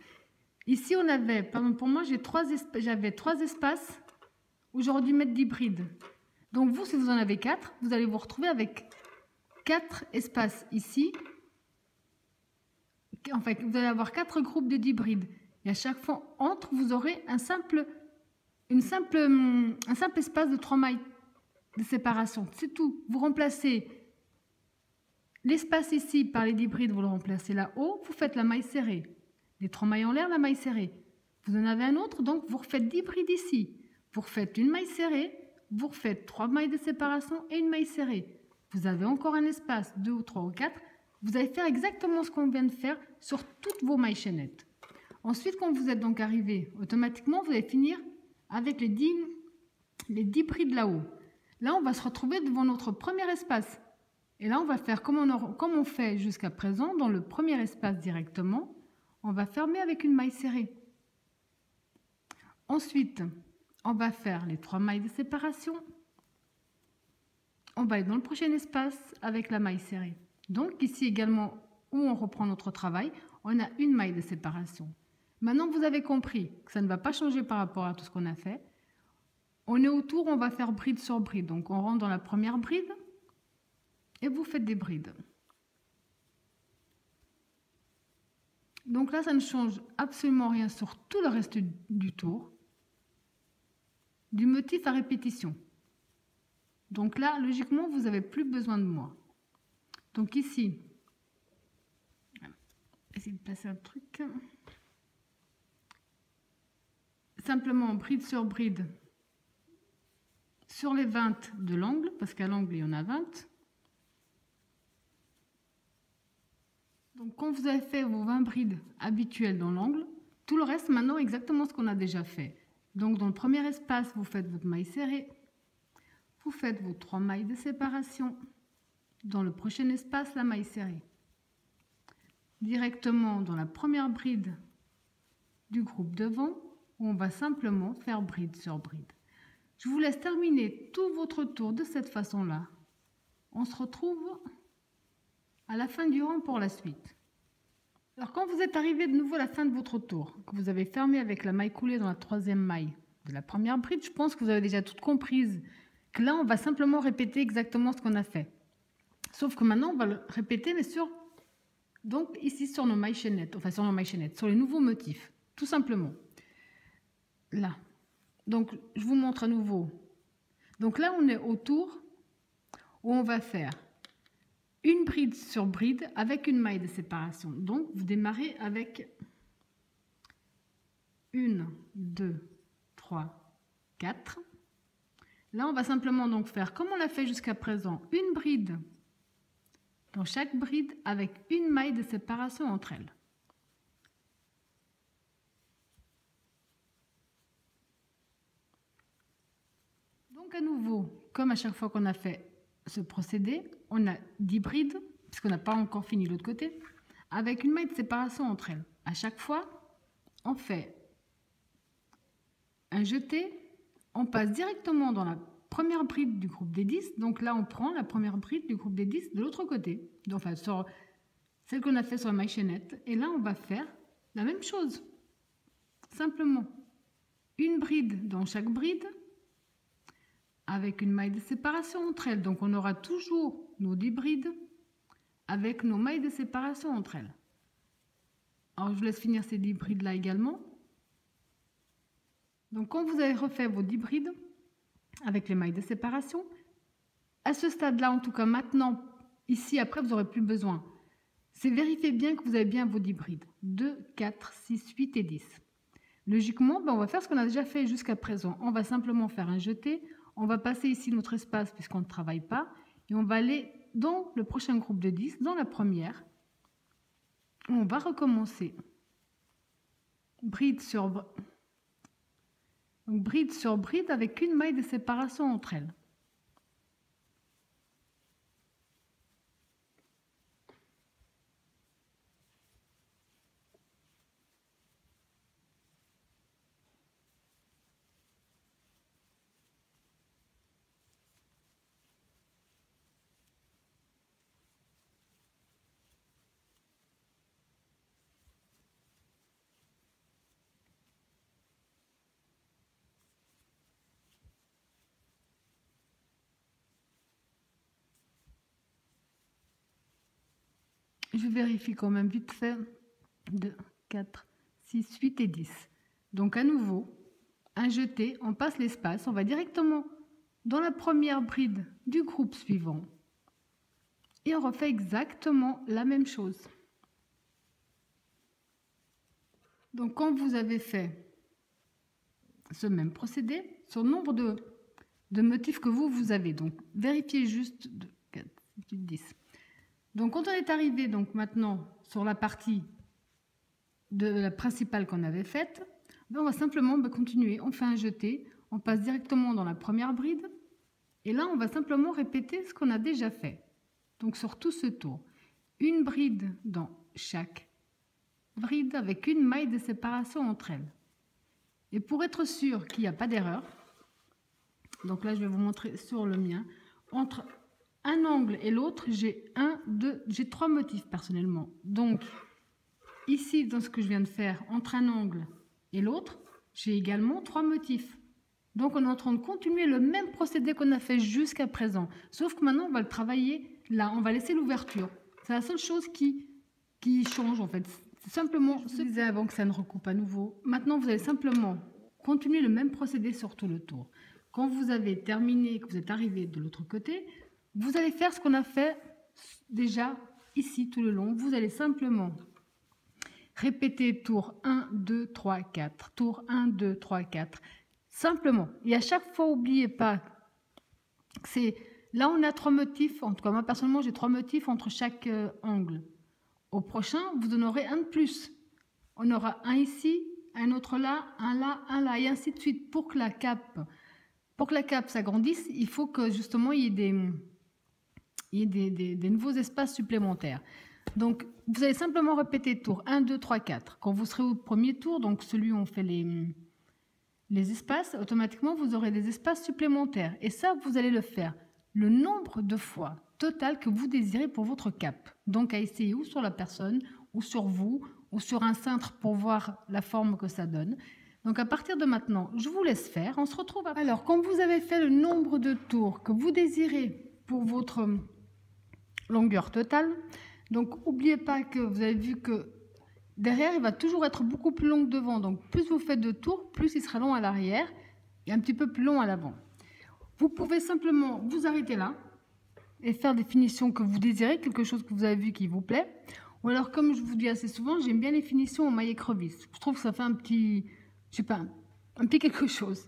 A: Ici, on avait, pardon, pour moi, j'avais 3 espaces où j'aurais dû mettre 10 brides. Donc vous, si vous en avez 4, vous allez vous retrouver avec 4 espaces ici. En fait, vous allez avoir 4 groupes de 10 brides. Et à chaque fois, entre, vous aurez un simple espace de 3 mailles de séparation. C'est tout. Vous remplacez l'espace ici par les 10 brides, vous le remplacez là-haut, vous faites la maille serrée. Les 3 mailles en l'air, la maille serrée. Vous en avez un autre, donc vous refaites 10 brides ici. Vous refaites une maille serrée, vous refaites 3 mailles de séparation et une maille serrée. Vous avez encore un espace, 2 ou 3 ou 4. Vous allez faire exactement ce qu'on vient de faire sur toutes vos mailles chaînettes. Ensuite, quand vous êtes donc arrivé, automatiquement, vous allez finir avec les 10 brides là-haut. Là, on va se retrouver devant notre premier espace. Et là, on va faire comme on fait jusqu'à présent, dans le premier espace directement, on va fermer avec une maille serrée. Ensuite, on va faire les 3 mailles de séparation. On va aller dans le prochain espace avec la maille serrée. Donc ici également, où on reprend notre travail, on a une maille de séparation. Maintenant, vous avez compris que ça ne va pas changer par rapport à tout ce qu'on a fait. On est autour, on va faire bride sur bride. Donc on rentre dans la première bride et vous faites des brides. Donc là, ça ne change absolument rien sur tout le reste du tour, du motif à répétition. Donc là, logiquement, vous n'avez plus besoin de moi. Donc ici, essayer de placer un truc. Simplement bride sur bride sur les 20 de l'angle, parce qu'à l'angle, il y en a 20. Donc quand vous avez fait vos 20 brides habituelles dans l'angle, tout le reste maintenant est exactement ce qu'on a déjà fait. Donc dans le premier espace, vous faites votre maille serrée, vous faites vos 3 mailles de séparation. Dans le prochain espace, la maille serrée. Directement dans la première bride du groupe devant, on va simplement faire bride sur bride. Je vous laisse terminer tout votre tour de cette façon-là. On se retrouve à la fin du rang pour la suite. Alors quand vous êtes arrivé de nouveau à la fin de votre tour, que vous avez fermé avec la maille coulée dans la 3e maille de la première bride, je pense que vous avez déjà tout comprise, que là on va simplement répéter exactement ce qu'on a fait. Sauf que maintenant on va le répéter mais donc ici sur nos mailles chaînettes, enfin sur nos mailles chaînettes, sur les nouveaux motifs, tout simplement. Là. Donc je vous montre à nouveau. Donc là on est au tour où on va faire une bride sur bride avec une maille de séparation. Donc vous démarrez avec 1, 2, 3, 4. Là on va simplement donc faire comme on l'a fait jusqu'à présent, une bride dans chaque bride avec une maille de séparation entre elles. Donc à nouveau, comme à chaque fois qu'on a fait ce procédé, on a 10 brides, puisqu'on n'a pas encore fini l'autre côté, avec une maille de séparation entre elles. À chaque fois, on fait un jeté, on passe directement dans la première bride du groupe des 10. Donc là, on prend la première bride du groupe des 10 de l'autre côté, enfin sur celle qu'on a fait sur la maille chaînette. Et là, on va faire la même chose. Simplement, une bride dans chaque bride, avec une maille de séparation entre elles. Donc on aura toujours nos 10 brides avec nos mailles de séparation entre elles. Alors je vous laisse finir ces 10 brides là également. Donc quand vous avez refait vos 10 brides avec les mailles de séparation, à ce stade là en tout cas maintenant, ici après vous n'aurez plus besoin. C'est vérifier bien que vous avez bien vos 10 brides. 2, 4, 6, 8 et 10. Logiquement, on va faire ce qu'on a déjà fait jusqu'à présent. On va simplement faire un jeté. On va passer ici notre espace puisqu'on ne travaille pas. Et on va aller dans le prochain groupe de 10, dans la première. On va recommencer. Bride sur bride. Donc bride sur bride avec une maille de séparation entre elles. Je vérifie quand même vite fait. 2, 4, 6, 8 et 10. Donc à nouveau, un jeté, on passe l'espace, on va directement dans la première bride du groupe suivant. Et on refait exactement la même chose. Donc quand vous avez fait ce même procédé, sur le nombre de motifs que vous avez, donc vérifiez juste 2, 4, 6, 8, 10. Donc quand on est arrivé donc maintenant sur la partie de la principale qu'on avait faite, on va simplement continuer, on fait un jeté, on passe directement dans la première bride et là on va simplement répéter ce qu'on a déjà fait. Donc sur tout ce tour, une bride dans chaque bride avec une maille de séparation entre elles. Et pour être sûr qu'il n'y a pas d'erreur, donc là je vais vous montrer sur le mien, entre un angle et l'autre, j'ai 3 motifs personnellement. Donc ici, dans ce que je viens de faire, entre un angle et l'autre, j'ai également 3 motifs. Donc on est en train de continuer le même procédé qu'on a fait jusqu'à présent. Sauf que maintenant, on va le travailler là, on va laisser l'ouverture. C'est la seule chose qui change en fait. C'est simplement, je disais avant que ça ne recoupe à nouveau. Maintenant, vous allez simplement continuer le même procédé sur tout le tour. Quand vous avez terminé, que vous êtes arrivé de l'autre côté, vous allez faire ce qu'on a fait déjà ici tout le long. Vous allez simplement répéter tour 1, 2, 3, 4, tour 1, 2, 3, 4, simplement. Et à chaque fois, n'oubliez pas, là on a 3 motifs, en tout cas moi personnellement j'ai 3 motifs entre chaque angle. Au prochain, vous en aurez un de plus. On aura un ici, un autre là, un là, et ainsi de suite. Pour que la cape s'agrandisse, il faut que justement il y ait des nouveaux espaces supplémentaires. Donc, vous allez simplement répéter tour 1, 2, 3, 4. Quand vous serez au premier tour, donc celui où on fait les espaces, automatiquement, vous aurez des espaces supplémentaires. Et ça, vous allez le faire le nombre de fois total que vous désirez pour votre cape. Donc, à essayer ou sur la personne, ou sur vous, ou sur un cintre pour voir la forme que ça donne. Donc, à partir de maintenant, je vous laisse faire. On se retrouve après. Alors, quand vous avez fait le nombre de tours que vous désirez pour votre longueur totale, donc n'oubliez pas que vous avez vu que derrière, il va toujours être beaucoup plus long que devant. Donc, plus vous faites de tours, plus il sera long à l'arrière et un petit peu plus long à l'avant. Vous pouvez simplement vous arrêter là et faire des finitions que vous désirez, quelque chose que vous avez vu qui vous plaît. Ou alors, comme je vous dis assez souvent, j'aime bien les finitions en maille écrevisse. Je trouve que ça fait un petit, je sais pas, un petit quelque chose.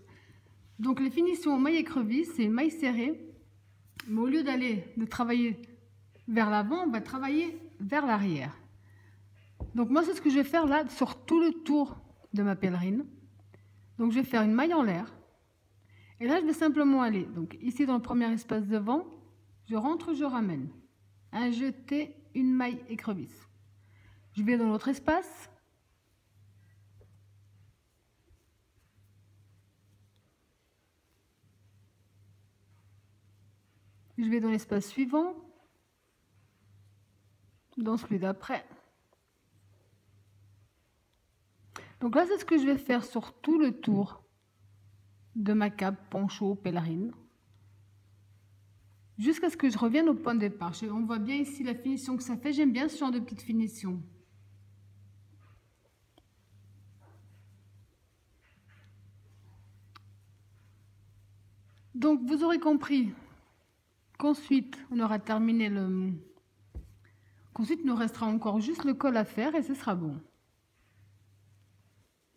A: Donc, les finitions en maille écrevisse, c'est une maille serrée. Mais au lieu de travailler vers l'avant, on va travailler vers l'arrière. Donc moi, c'est ce que je vais faire là sur tout le tour de ma pèlerine. Donc je vais faire une maille en l'air. Et là, je vais simplement aller, donc ici dans le premier espace devant, je rentre, je ramène. Un jeté, une maille écrevisse. Je vais dans l'autre espace. Je vais dans l'espace suivant. Dans celui d'après. Donc là, c'est ce que je vais faire sur tout le tour de ma cape, poncho, pèlerine, jusqu'à ce que je revienne au point de départ. On voit bien ici la finition que ça fait. J'aime bien ce genre de petite finition. Donc, vous aurez compris qu'ensuite, on aura terminé qu'ensuite, il nous restera encore juste le col à faire et ce sera bon.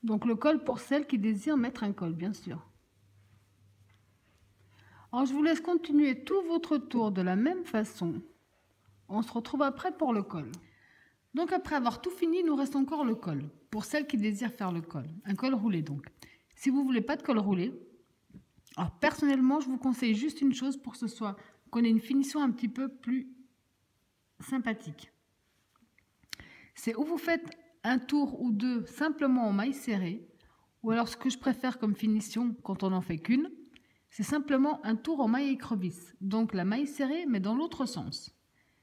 A: Donc, le col pour celles qui désirent mettre un col, bien sûr. Alors, je vous laisse continuer tout votre tour de la même façon. On se retrouve après pour le col. Donc, après avoir tout fini, il nous reste encore le col. Pour celles qui désirent faire le col. Un col roulé, donc. Si vous voulez pas de col roulé, alors personnellement, je vous conseille juste une chose pour que ce soit qu'on ait une finition un petit peu plus sympathique. C'est où vous faites un tour ou deux simplement en maille serrée, ou alors ce que je préfère comme finition quand on n'en fait qu'une, c'est simplement un tour en maille écrevisse. Donc la maille serrée, mais dans l'autre sens.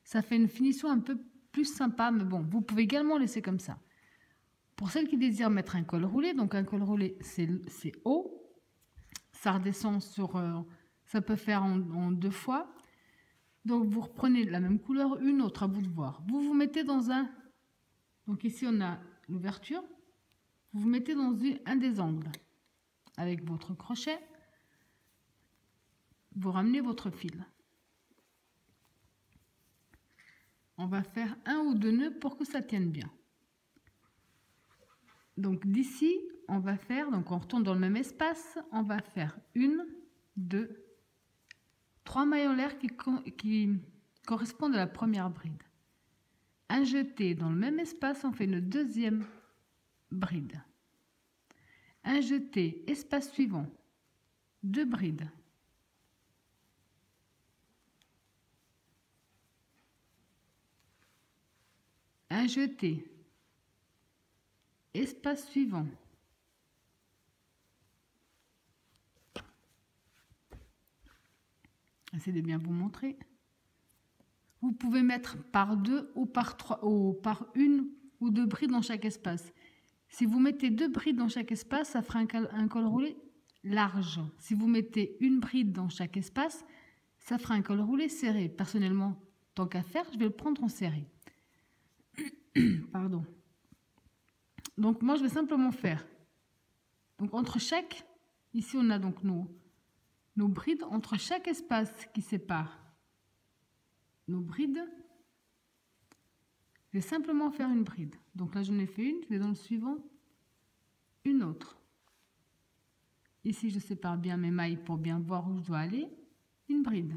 A: Ça fait une finition un peu plus sympa, mais bon, vous pouvez également laisser comme ça. Pour celles qui désirent mettre un col roulé, donc un col roulé c'est haut, ça redescend sur, ça peut faire en 2 fois. Donc vous reprenez la même couleur, une autre, à vous de voir. Vous vous mettez dans un, donc ici on a l'ouverture, vous vous mettez dans un des angles. Avec votre crochet, vous ramenez votre fil. On va faire un ou deux nœuds pour que ça tienne bien. Donc d'ici, on va faire, donc on retourne dans le même espace, on va faire 1, 2, 3 mailles en l'air qui correspondent à la première bride. Un jeté dans le même espace, on fait une deuxième bride. Un jeté, espace suivant, 2 brides. Un jeté, espace suivant. J'essaie de bien vous montrer. Vous pouvez mettre par 2 ou par 3 ou par 1 ou 2 brides dans chaque espace. Si vous mettez 2 brides dans chaque espace, ça fera un col roulé large. Si vous mettez une bride dans chaque espace, ça fera un col roulé serré. Personnellement, tant qu'à faire, je vais le prendre en serré. Pardon. Donc moi, je vais simplement faire. Donc entre chaque, ici on a donc nos brides, entre chaque espace qui sépare nos brides, je vais simplement faire une bride. Donc là, j'en ai fait une, je vais dans le suivant, une autre. Ici, je sépare bien mes mailles pour bien voir où je dois aller, une bride.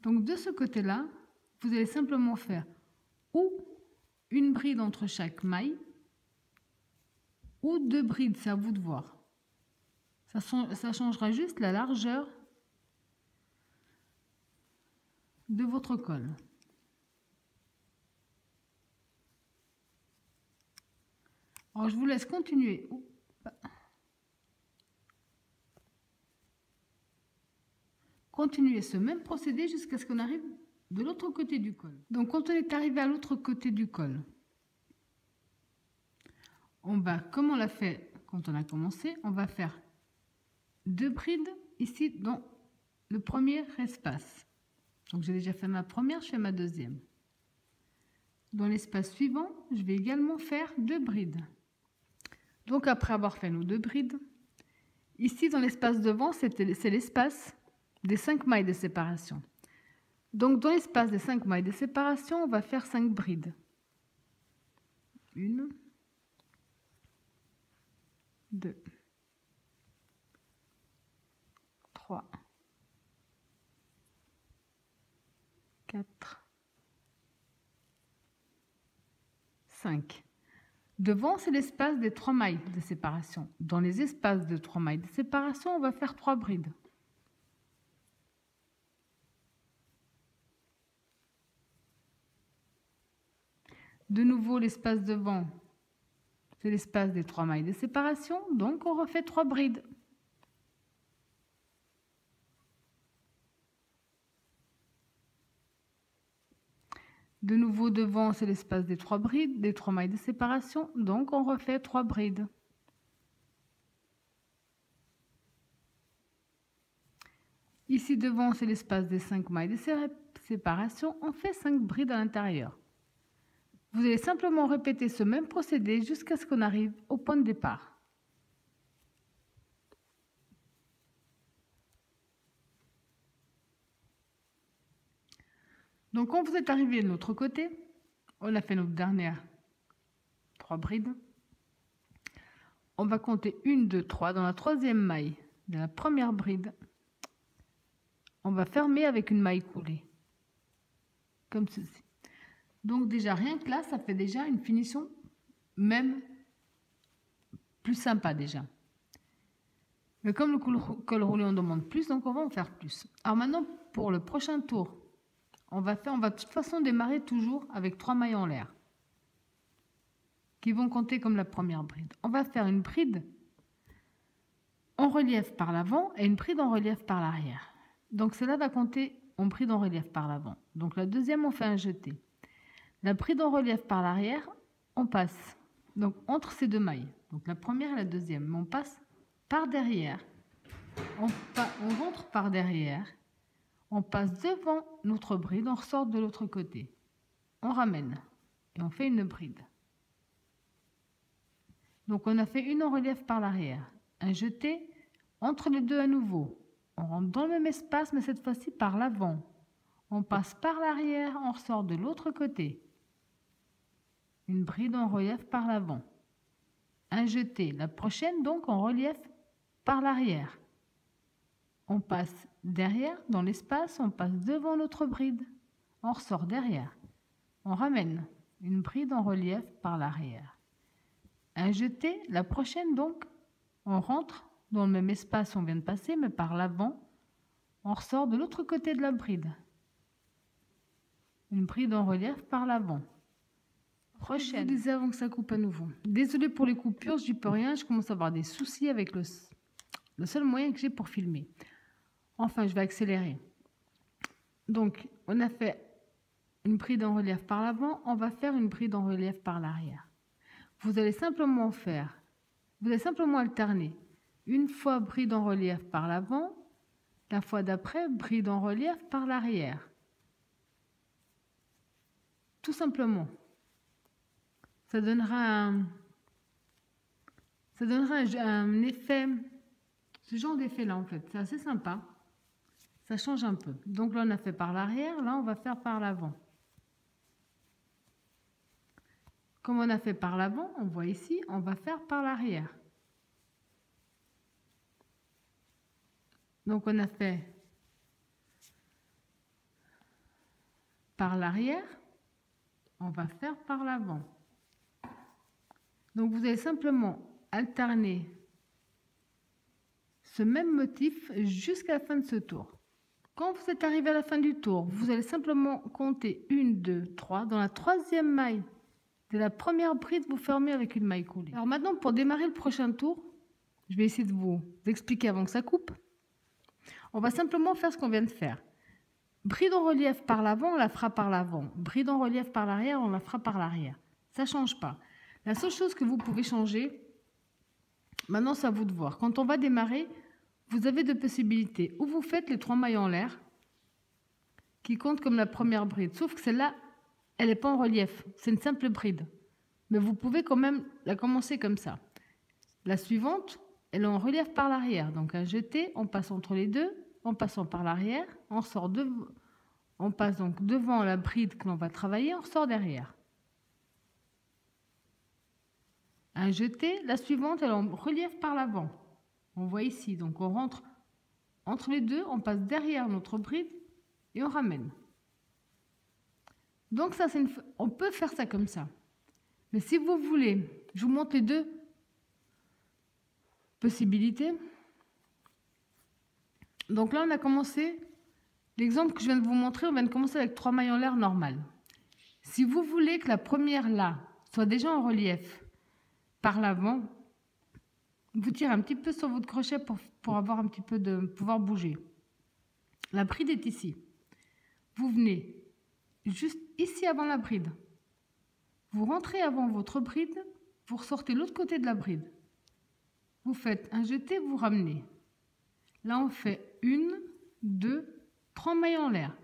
A: Donc de ce côté-là, vous allez simplement faire ou une bride entre chaque maille, ou 2 brides, c'est à vous de voir. Ça changera juste la largeur de votre col. Alors je vous laisse continuer. Continuer ce même procédé jusqu'à ce qu'on arrive de l'autre côté du col. Donc quand on est arrivé à l'autre côté du col, on va, comme on l'a fait quand on a commencé, on va faire 2 brides ici dans le premier espace. Donc j'ai déjà fait ma première, je fais ma deuxième. Dans l'espace suivant, je vais également faire 2 brides. Donc après avoir fait nos 2 brides, ici dans l'espace devant, c'est l'espace des 5 mailles de séparation. Donc dans l'espace des 5 mailles de séparation, on va faire 5 brides. 1, 2, 3, 4, 5. Devant, c'est l'espace des 3 mailles de séparation. Dans les espaces de 3 mailles de séparation, on va faire 3 brides. De nouveau, l'espace devant, c'est l'espace des 3 mailles de séparation, donc on refait 3 brides. De nouveau, devant, c'est l'espace des 3 brides, des 3 mailles de séparation, donc on refait 3 brides. Ici devant, c'est l'espace des 5 mailles de séparation, on fait 5 brides à l'intérieur. Vous allez simplement répéter ce même procédé jusqu'à ce qu'on arrive au point de départ. Donc quand vous êtes arrivé de l'autre côté, on a fait notre dernière 3 brides. On va compter 1, 2, 3 dans la troisième maille de la première bride. on va fermer avec une maille coulée. Comme ceci. Donc déjà, rien que là, ça fait déjà une finition même plus sympa déjà. Mais comme le col roulé, on demande plus, donc on va en faire plus. Alors maintenant, pour le prochain tour, on va de toute façon démarrer toujours avec 3 mailles en l'air, qui vont compter comme la première bride. On va faire une bride en relief par l'avant et une bride en relief par l'arrière. Donc cela va compter en bride en relief par l'avant. Donc la deuxième, on fait un jeté. La bride en relief par l'arrière, on passe donc entre ces deux mailles. Donc la première et la deuxième, on passe par derrière. On rentre par derrière. On passe devant notre bride, on ressort de l'autre côté. On ramène et on fait une bride. Donc on a fait une en relief par l'arrière. Un jeté entre les deux à nouveau. On rentre dans le même espace, mais cette fois-ci par l'avant. On passe par l'arrière, on ressort de l'autre côté. Une bride en relief par l'avant. Un jeté. La prochaine donc en relief par l'arrière. On passe derrière dans l'espace, on passe devant notre bride. On ressort derrière. On ramène. Une bride en relief par l'arrière. Un jeté. La prochaine donc, on rentre dans le même espace où on vient de passer, mais par l'avant. On ressort de l'autre côté de la bride. Une bride en relief par l'avant. Prochaine. Je vous disais avant que ça coupe à nouveau. Désolée pour les coupures, j'y peux rien. Je commence à avoir des soucis avec le seul moyen que j'ai pour filmer. Enfin, je vais accélérer. Donc, on a fait une bride en relief par l'avant. On va faire une bride en relief par l'arrière. Vous allez simplement alterner. Une fois bride en relief par l'avant, la fois d'après, bride en relief par l'arrière. Tout simplement. Ça donnera un effet, ce genre d'effet là en fait. C'est assez sympa. Ça change un peu. Donc là on a fait par l'arrière, là on va faire par l'avant. Comme on a fait par l'avant, on voit ici, on va faire par l'arrière. Donc on a fait par l'arrière, on va faire par l'avant. Donc vous allez simplement alterner ce même motif jusqu'à la fin de ce tour. Quand vous êtes arrivé à la fin du tour, vous allez simplement compter 1, 2, 3. Dans la troisième maille de la première bride, vous fermez avec une maille coulée. Alors maintenant, pour démarrer le prochain tour, je vais essayer de vous expliquer avant que ça coupe. On va simplement faire ce qu'on vient de faire. Bride en relief par l'avant, on la fera par l'avant. Bride en relief par l'arrière, on la fera par l'arrière. Ça ne change pas. La seule chose que vous pouvez changer, maintenant c'est à vous de voir. Quand on va démarrer, vous avez deux possibilités. Ou vous faites les 3 mailles en l'air, qui comptent comme la première bride. Sauf que celle-là, elle n'est pas en relief. C'est une simple bride. Mais vous pouvez quand même la commencer comme ça. La suivante, elle est en relief par l'arrière. Donc un jeté, on passe entre les deux, en passant par l'arrière, on passe donc devant la bride que l'on va travailler, on ressort derrière. Un jeté, la suivante, elle est en relief par l'avant. On voit ici, donc on rentre entre les deux, on passe derrière notre bride et on ramène. Donc ça, on peut faire ça comme ça. Mais si vous voulez, je vous montre les deux possibilités. Donc là, on a commencé, l'exemple que je viens de vous montrer, on vient de commencer avec 3 mailles en l'air normales. Si vous voulez que la première là soit déjà en relief par l'avant, vous tirez un petit peu sur votre crochet pour avoir un petit peu de pouvoir bouger. La bride est ici. Vous venez juste ici avant la bride. Vous rentrez avant votre bride, vous ressortez l'autre côté de la bride. Vous faites un jeté, vous ramenez. Là, on fait 1, 2, 3 mailles en l'air.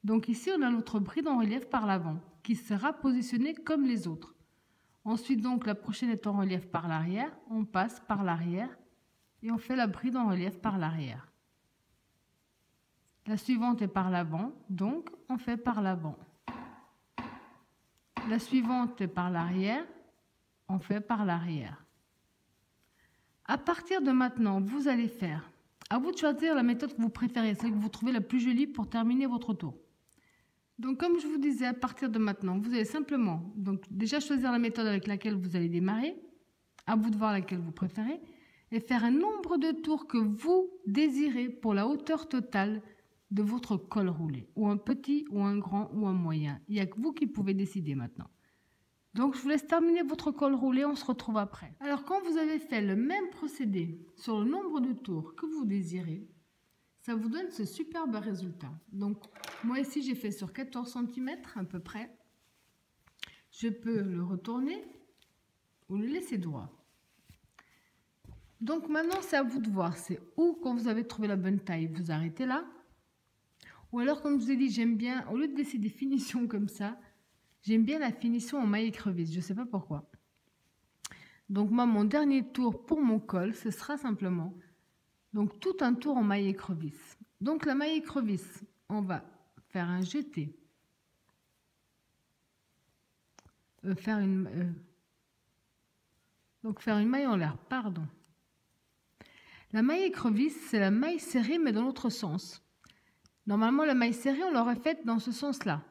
A: Donc ici, on a notre bride en relief par l'avant, qui sera positionnée comme les autres. Ensuite, donc, la prochaine est en relief par l'arrière. On passe par l'arrière et on fait la bride en relief par l'arrière. La suivante est par l'avant, donc on fait par l'avant. La suivante est par l'arrière, on fait par l'arrière. À partir de maintenant, vous allez faire, À vous de choisir la méthode que vous préférez, celle que vous trouvez la plus jolie pour terminer votre tour. Donc comme je vous disais, à partir de maintenant, vous allez simplement donc déjà choisir la méthode avec laquelle vous allez démarrer, à vous de voir laquelle vous préférez, et faire un nombre de tours que vous désirez pour la hauteur totale de votre col roulé, ou un petit, ou un grand, ou un moyen. Il n'y a que vous qui pouvez décider maintenant. Donc je vous laisse terminer votre col roulé, on se retrouve après. Alors quand vous avez fait le même procédé sur le nombre de tours que vous désirez, ça vous donne ce superbe résultat. Donc moi ici j'ai fait sur 14 cm à peu près. Je peux le retourner ou le laisser droit. Donc maintenant c'est à vous de voir, c'est où quand vous avez trouvé la bonne taille, vous arrêtez là. Ou alors comme je vous ai dit, j'aime bien, au lieu de laisser des finitions comme ça, j'aime bien la finition en maille écrevisse, je ne sais pas pourquoi. Donc moi, mon dernier tour pour mon col, ce sera simplement donc tout un tour en maille écrevisse. Donc la maille écrevisse, on va faire un jeté. Faire une maille en l'air, pardon. La maille écrevisse, c'est la maille serrée mais dans l'autre sens. Normalement, la maille serrée, on l'aurait faite dans ce sens-là.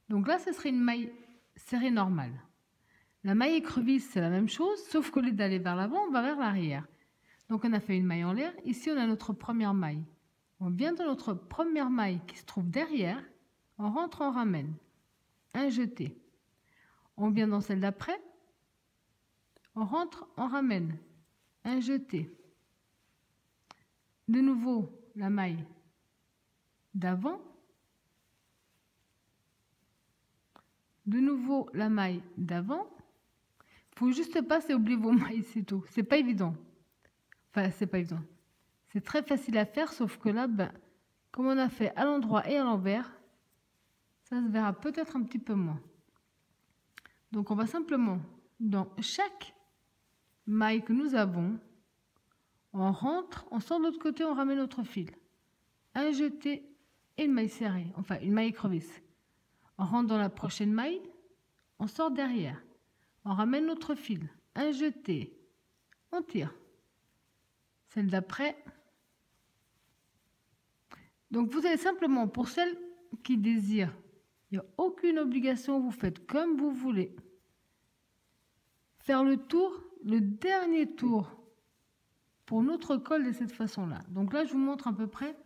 A: Donc là, ce serait une maille serrée normale. La maille écrevisse, c'est la même chose, sauf qu'au lieu d'aller vers l'avant, on va vers l'arrière. Donc on a fait une maille en l'air. Ici, on a notre première maille. On vient dans notre première maille qui se trouve derrière. On rentre, on ramène. Un jeté. On vient dans celle d'après. On rentre, on ramène. Un jeté. De nouveau, la maille d'avant. De nouveau, la maille d'avant. Il ne faut juste pas oublier vos mailles, c'est tout. C'est pas évident. Enfin, c'est pas évident. C'est très facile à faire, sauf que là, ben, comme on a fait à l'endroit et à l'envers, ça se verra peut-être un petit peu moins. Donc, on va simplement, dans chaque maille que nous avons, on rentre, on sort de l'autre côté, on ramène notre fil. Un jeté et une maille serrée, enfin une maille écrevisse. On rentre dans la prochaine maille, on sort derrière. On ramène notre fil, un jeté, on tire. Celle d'après. Donc vous allez simplement, pour celles qui désirent, il n'y a aucune obligation, vous faites comme vous voulez. Faire le tour, le dernier tour pour notre col de cette façon-là. Donc là, je vous montre à peu près,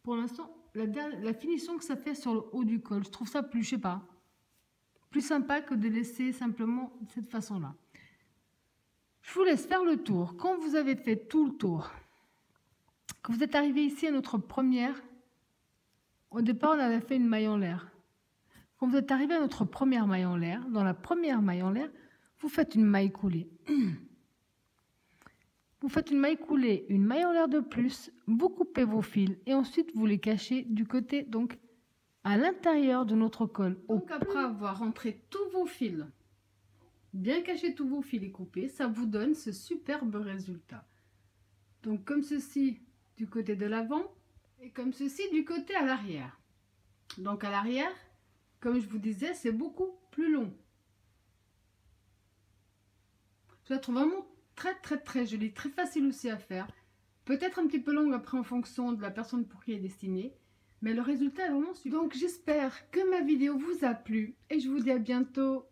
A: pour l'instant, la finition que ça fait sur le haut du col. Je trouve ça plus, je sais pas, plus sympa que de laisser simplement de cette façon-là. Je vous laisse faire le tour. Quand vous avez fait tout le tour, quand vous êtes arrivé ici à notre première, au départ on avait fait une maille en l'air. Quand vous êtes arrivé à notre première maille en l'air, dans la première maille en l'air, vous faites une maille coulée. Vous faites une maille coulée, une maille en l'air de plus, vous coupez vos fils et ensuite vous les cachez du côté, donc à l'intérieur de notre col. Donc après avoir rentré tous vos fils, bien caché tous vos fils et coupés, ça vous donne ce superbe résultat. Donc comme ceci du côté de l'avant et comme ceci du côté à l'arrière. Donc à l'arrière, comme je vous disais, c'est beaucoup plus long. Je la trouve vraiment très jolie, très facile aussi à faire. Peut-être un petit peu longue après en fonction de la personne pour qui elle est destinée. Mais le résultat est vraiment super. Donc j'espère que ma vidéo vous a plu et je vous dis à bientôt.